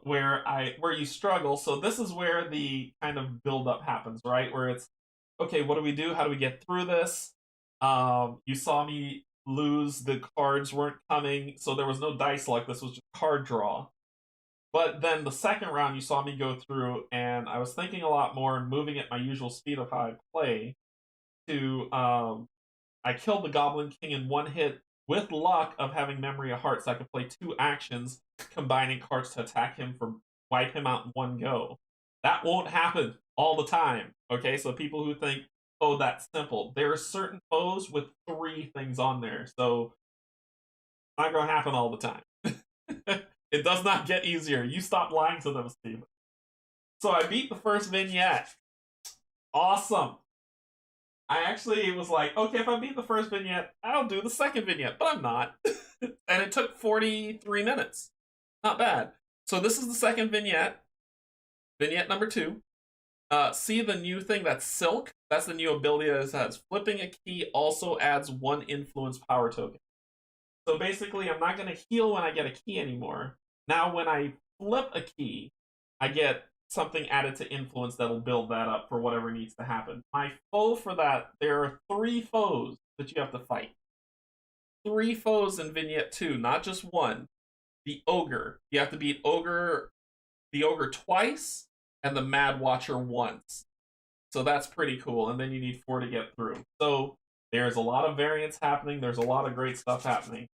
where you struggle. So this is where the kind of build up happens, right? Where it's okay, what do we do? How do we get through this? You saw me lose, the cards weren't coming, so there was no dice luck. This was just card draw. But then the second round, you saw me go through, and I was thinking a lot more and moving at my usual speed of how I play to I killed the Goblin King in one hit with luck of having Memory of Heart, so I could play two actions, combining cards to attack him for wipe him out in one go. That won't happen all the time. Okay, so people who think, oh, that's simple. There are certain foes with three things on there, so not gonna happen all the time. It does not get easier. You stop lying to them, Steve. So I beat the first vignette. Awesome. I actually was like, okay, if I beat the first vignette, I'll do the second vignette, but I'm not. And it took 43 minutes. Not bad. So this is the second vignette. Vignette number 2. See the new thing that's Silk? That's the new ability that says flipping a key also adds 1 influence power token. So basically, I'm not going to heal when I get a key anymore. Now, when I flip a key, I get something added to influence that'll build that up for whatever needs to happen. My foe for that, there are 3 foes that you have to fight. 3 foes in Vignette 2, not just one. The Ogre. You have to beat the Ogre twice, and the Mad Watcher once. So that's pretty cool, and then you need 4 to get through. So there's a lot of variance happening. There's a lot of great stuff happening.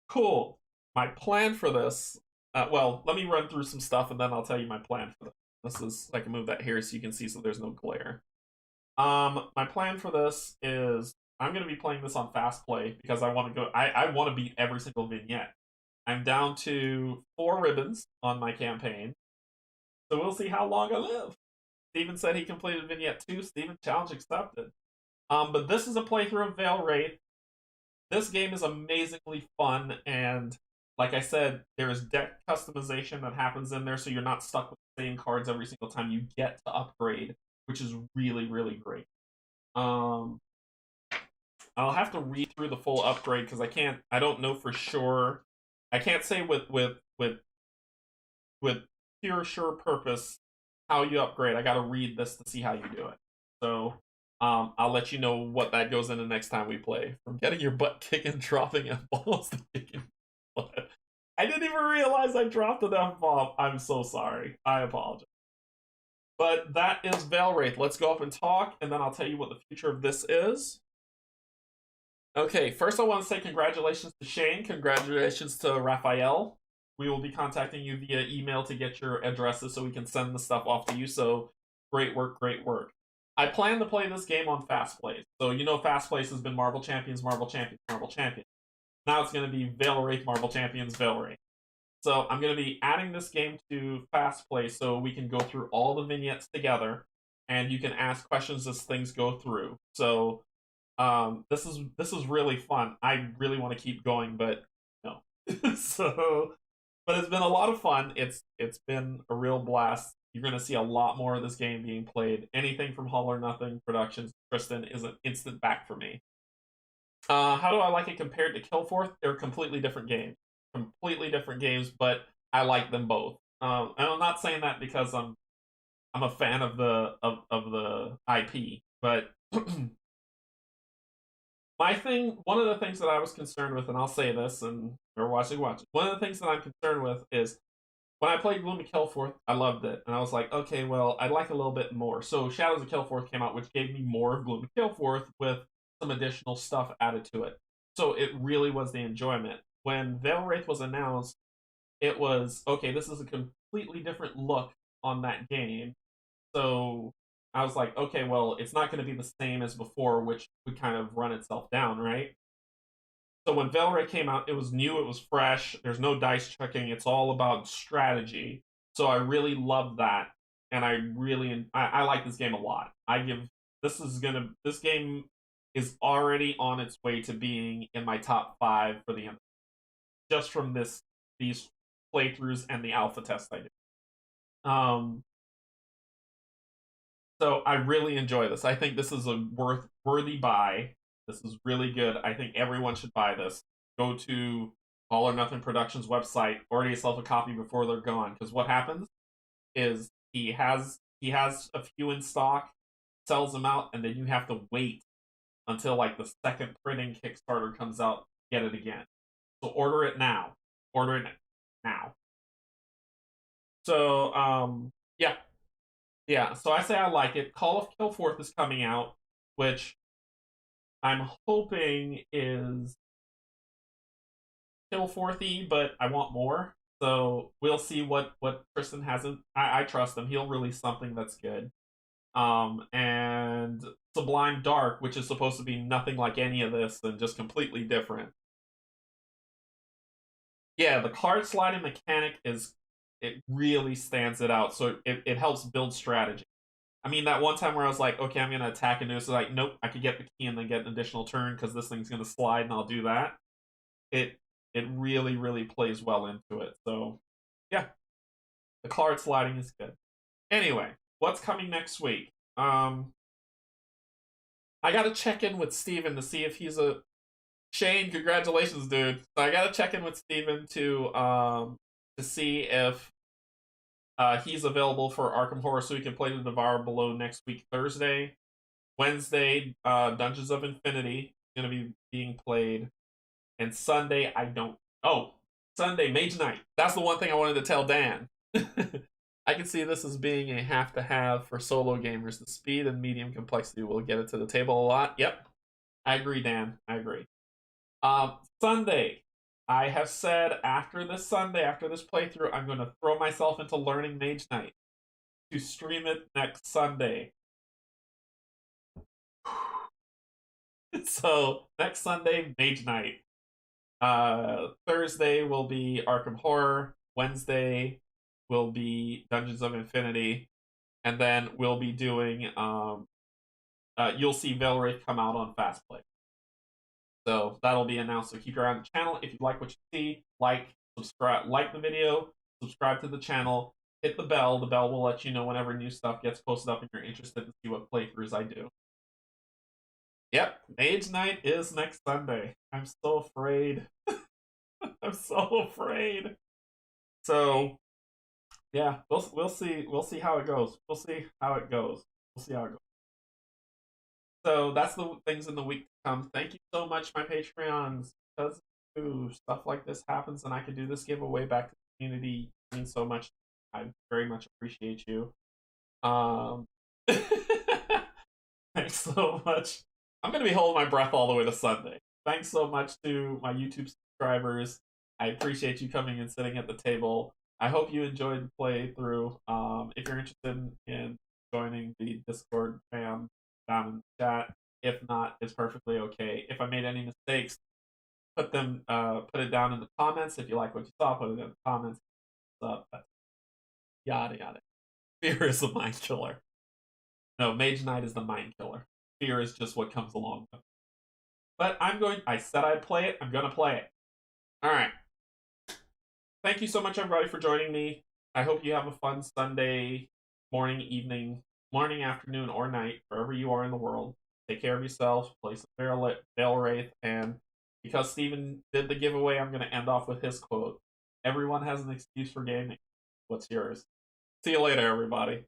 Cool. My plan for this, well, let me run through some stuff, and then I'll tell you my plan for this. This is, I can move that here so you can see so there's no glare. My plan for this is I'm going to be playing this on fast play because I want to go. I want to beat every single vignette. I'm down to 4 ribbons on my campaign, so we'll see how long I live. Steven said he completed vignette 2. Steven, challenge accepted. But this is a playthrough of Veilwraith. This game is amazingly fun, and like I said, there is deck customization that happens in there, so you're not stuck with the same cards every single time you get to upgrade, which is really, really great. I'll have to read through the full upgrade because I don't know for sure. I can't say with pure sure purpose how you upgrade. I got to read this to see how you do it. So I'll let you know what that goes into next time we play. From getting your butt kicked and dropping F-bombs to kicking butt. I didn't even realize I dropped an F-bomb. I'm so sorry. I apologize. But that is Veilwraith. Let's go up and talk, and then I'll tell you what the future of this is. Okay, first I want to say congratulations to Shane. Congratulations to Raphael. We will be contacting you via email to get your addresses so we can send the stuff off to you. So great work, great work. I plan to play this game on Fast Plays. So you know Fast Plays has been Marvel Champions, Marvel Champions, Marvel Champions. Now it's going to be Veilwraith, Marvel Champions, Veilwraith. So I'm going to be adding this game to Fast Play so we can go through all the vignettes together, and you can ask questions as things go through. So this is really fun. I really want to keep going, but no. So, but it's been a lot of fun. It's been a real blast. You're going to see a lot more of this game being played. Anything from All or Nothing Productions, Tristan is an instant back for me. How do I like it compared to Killforth? They're completely different games. Completely different games, but I like them both. And I'm not saying that because I'm a fan of the IP, but one of the things that I was concerned with, and I'll say this, and you're watching. One of the things that I'm concerned with is when I played Gloom of Killforth, I loved it, and I was like, okay, well, I'd like a little bit more. So Shadows of Killforth came out, which gave me more of Gloom of Killforth with some additional stuff added to it. So it really was the enjoyment. When Veilwraith was announced, it was, okay, this is a completely different look on that game. So I was like, okay, well, it's not going to be the same as before, which would kind of run itself down, right? So when Veilwraith came out, it was new, it was fresh, there's no dice checking, it's all about strategy. So I really loved that, and I like this game a lot. This game is already on its way to being in my top 5 for the end, just from these playthroughs and the alpha test I did. So I really enjoy this. I think this is a worthy buy. This is really good. I think everyone should buy this. Go to All or Nothing Productions website. Order yourself a copy before they're gone. Because what happens is he has a few in stock, sells them out, and then you have to wait until like the second printing Kickstarter comes out to get it again. So order it now. Order it now. So yeah. Yeah, so I say I like it. Call of Killforth is coming out, which I'm hoping is Killforthy, but I want more. So we'll see what Tristan hasn't. I trust him. He'll release something that's good. And Sublime Dark, which is supposed to be nothing like any of this and just completely different. Yeah, the card sliding mechanic it really stands it out. So it helps build strategy. I mean, that one time where I was like, okay, I'm going to attack and do this. Like, nope, I could get the key and then get an additional turn because this thing's going to slide and I'll do that. It really, really plays well into it. So, yeah, the card sliding is good. Anyway, what's coming next week? I got to check in with Steven to see if he's a... Shane, congratulations, dude. So I got to check in with Steven to see if he's available for Arkham Horror so he can play the Devour Below next week, Thursday. Wednesday, Dungeons of Infinity is going to be being played. And Sunday, I don't... Oh, Sunday, Mage Knight. That's the one thing I wanted to tell Dan. I can see this as being a have-to-have for solo gamers. The speed and medium complexity will get it to the table a lot. Yep. I agree, Dan. I agree. Sunday, I have said after this Sunday, after this playthrough, I'm going to throw myself into learning Mage Knight to stream it next Sunday. So, next Sunday, Mage Knight. Thursday will be Arkham Horror. Wednesday will be Dungeons of Infinity. And then we'll be doing, you'll see Veilwraith come out on Fast Play. So that'll be announced. So keep your eye on the channel. If you like what you see, subscribe, like the video, subscribe to the channel, hit the bell. The bell will let you know whenever new stuff gets posted up if you're interested to see what playthroughs I do. Yep, Mage Knight is next Sunday. I'm so afraid. I'm so afraid. So yeah, we'll see how it goes. We'll see how it goes. We'll see how it goes. So that's the things in the week to come. Thank you so much, my Patreons. Because stuff like this happens and I can do this giveaway back to the community, it means so much. I very much appreciate you. Thanks so much. I'm going to be holding my breath all the way to Sunday. Thanks so much to my YouTube subscribers. I appreciate you coming and sitting at the table. I hope you enjoyed the playthrough. If you're interested in joining the Discord fam, down in the chat. If not, it's perfectly okay. If I made any mistakes, put it down in the comments. If you like what you saw, put it in the comments. Yada yada. Fear is the mind killer. No, Mage Knight is the mind killer. Fear is just what comes along with it. But I said I'd play it. I'm gonna play it. Alright. Thank you so much, everybody, for joining me. I hope you have a fun Sunday morning, evening, morning, afternoon, or night, wherever you are in the world. Take care of yourself, play some Veilwraith, and because Steven did the giveaway, I'm going to end off with his quote. Everyone has an excuse for gaming. What's yours? See you later, everybody.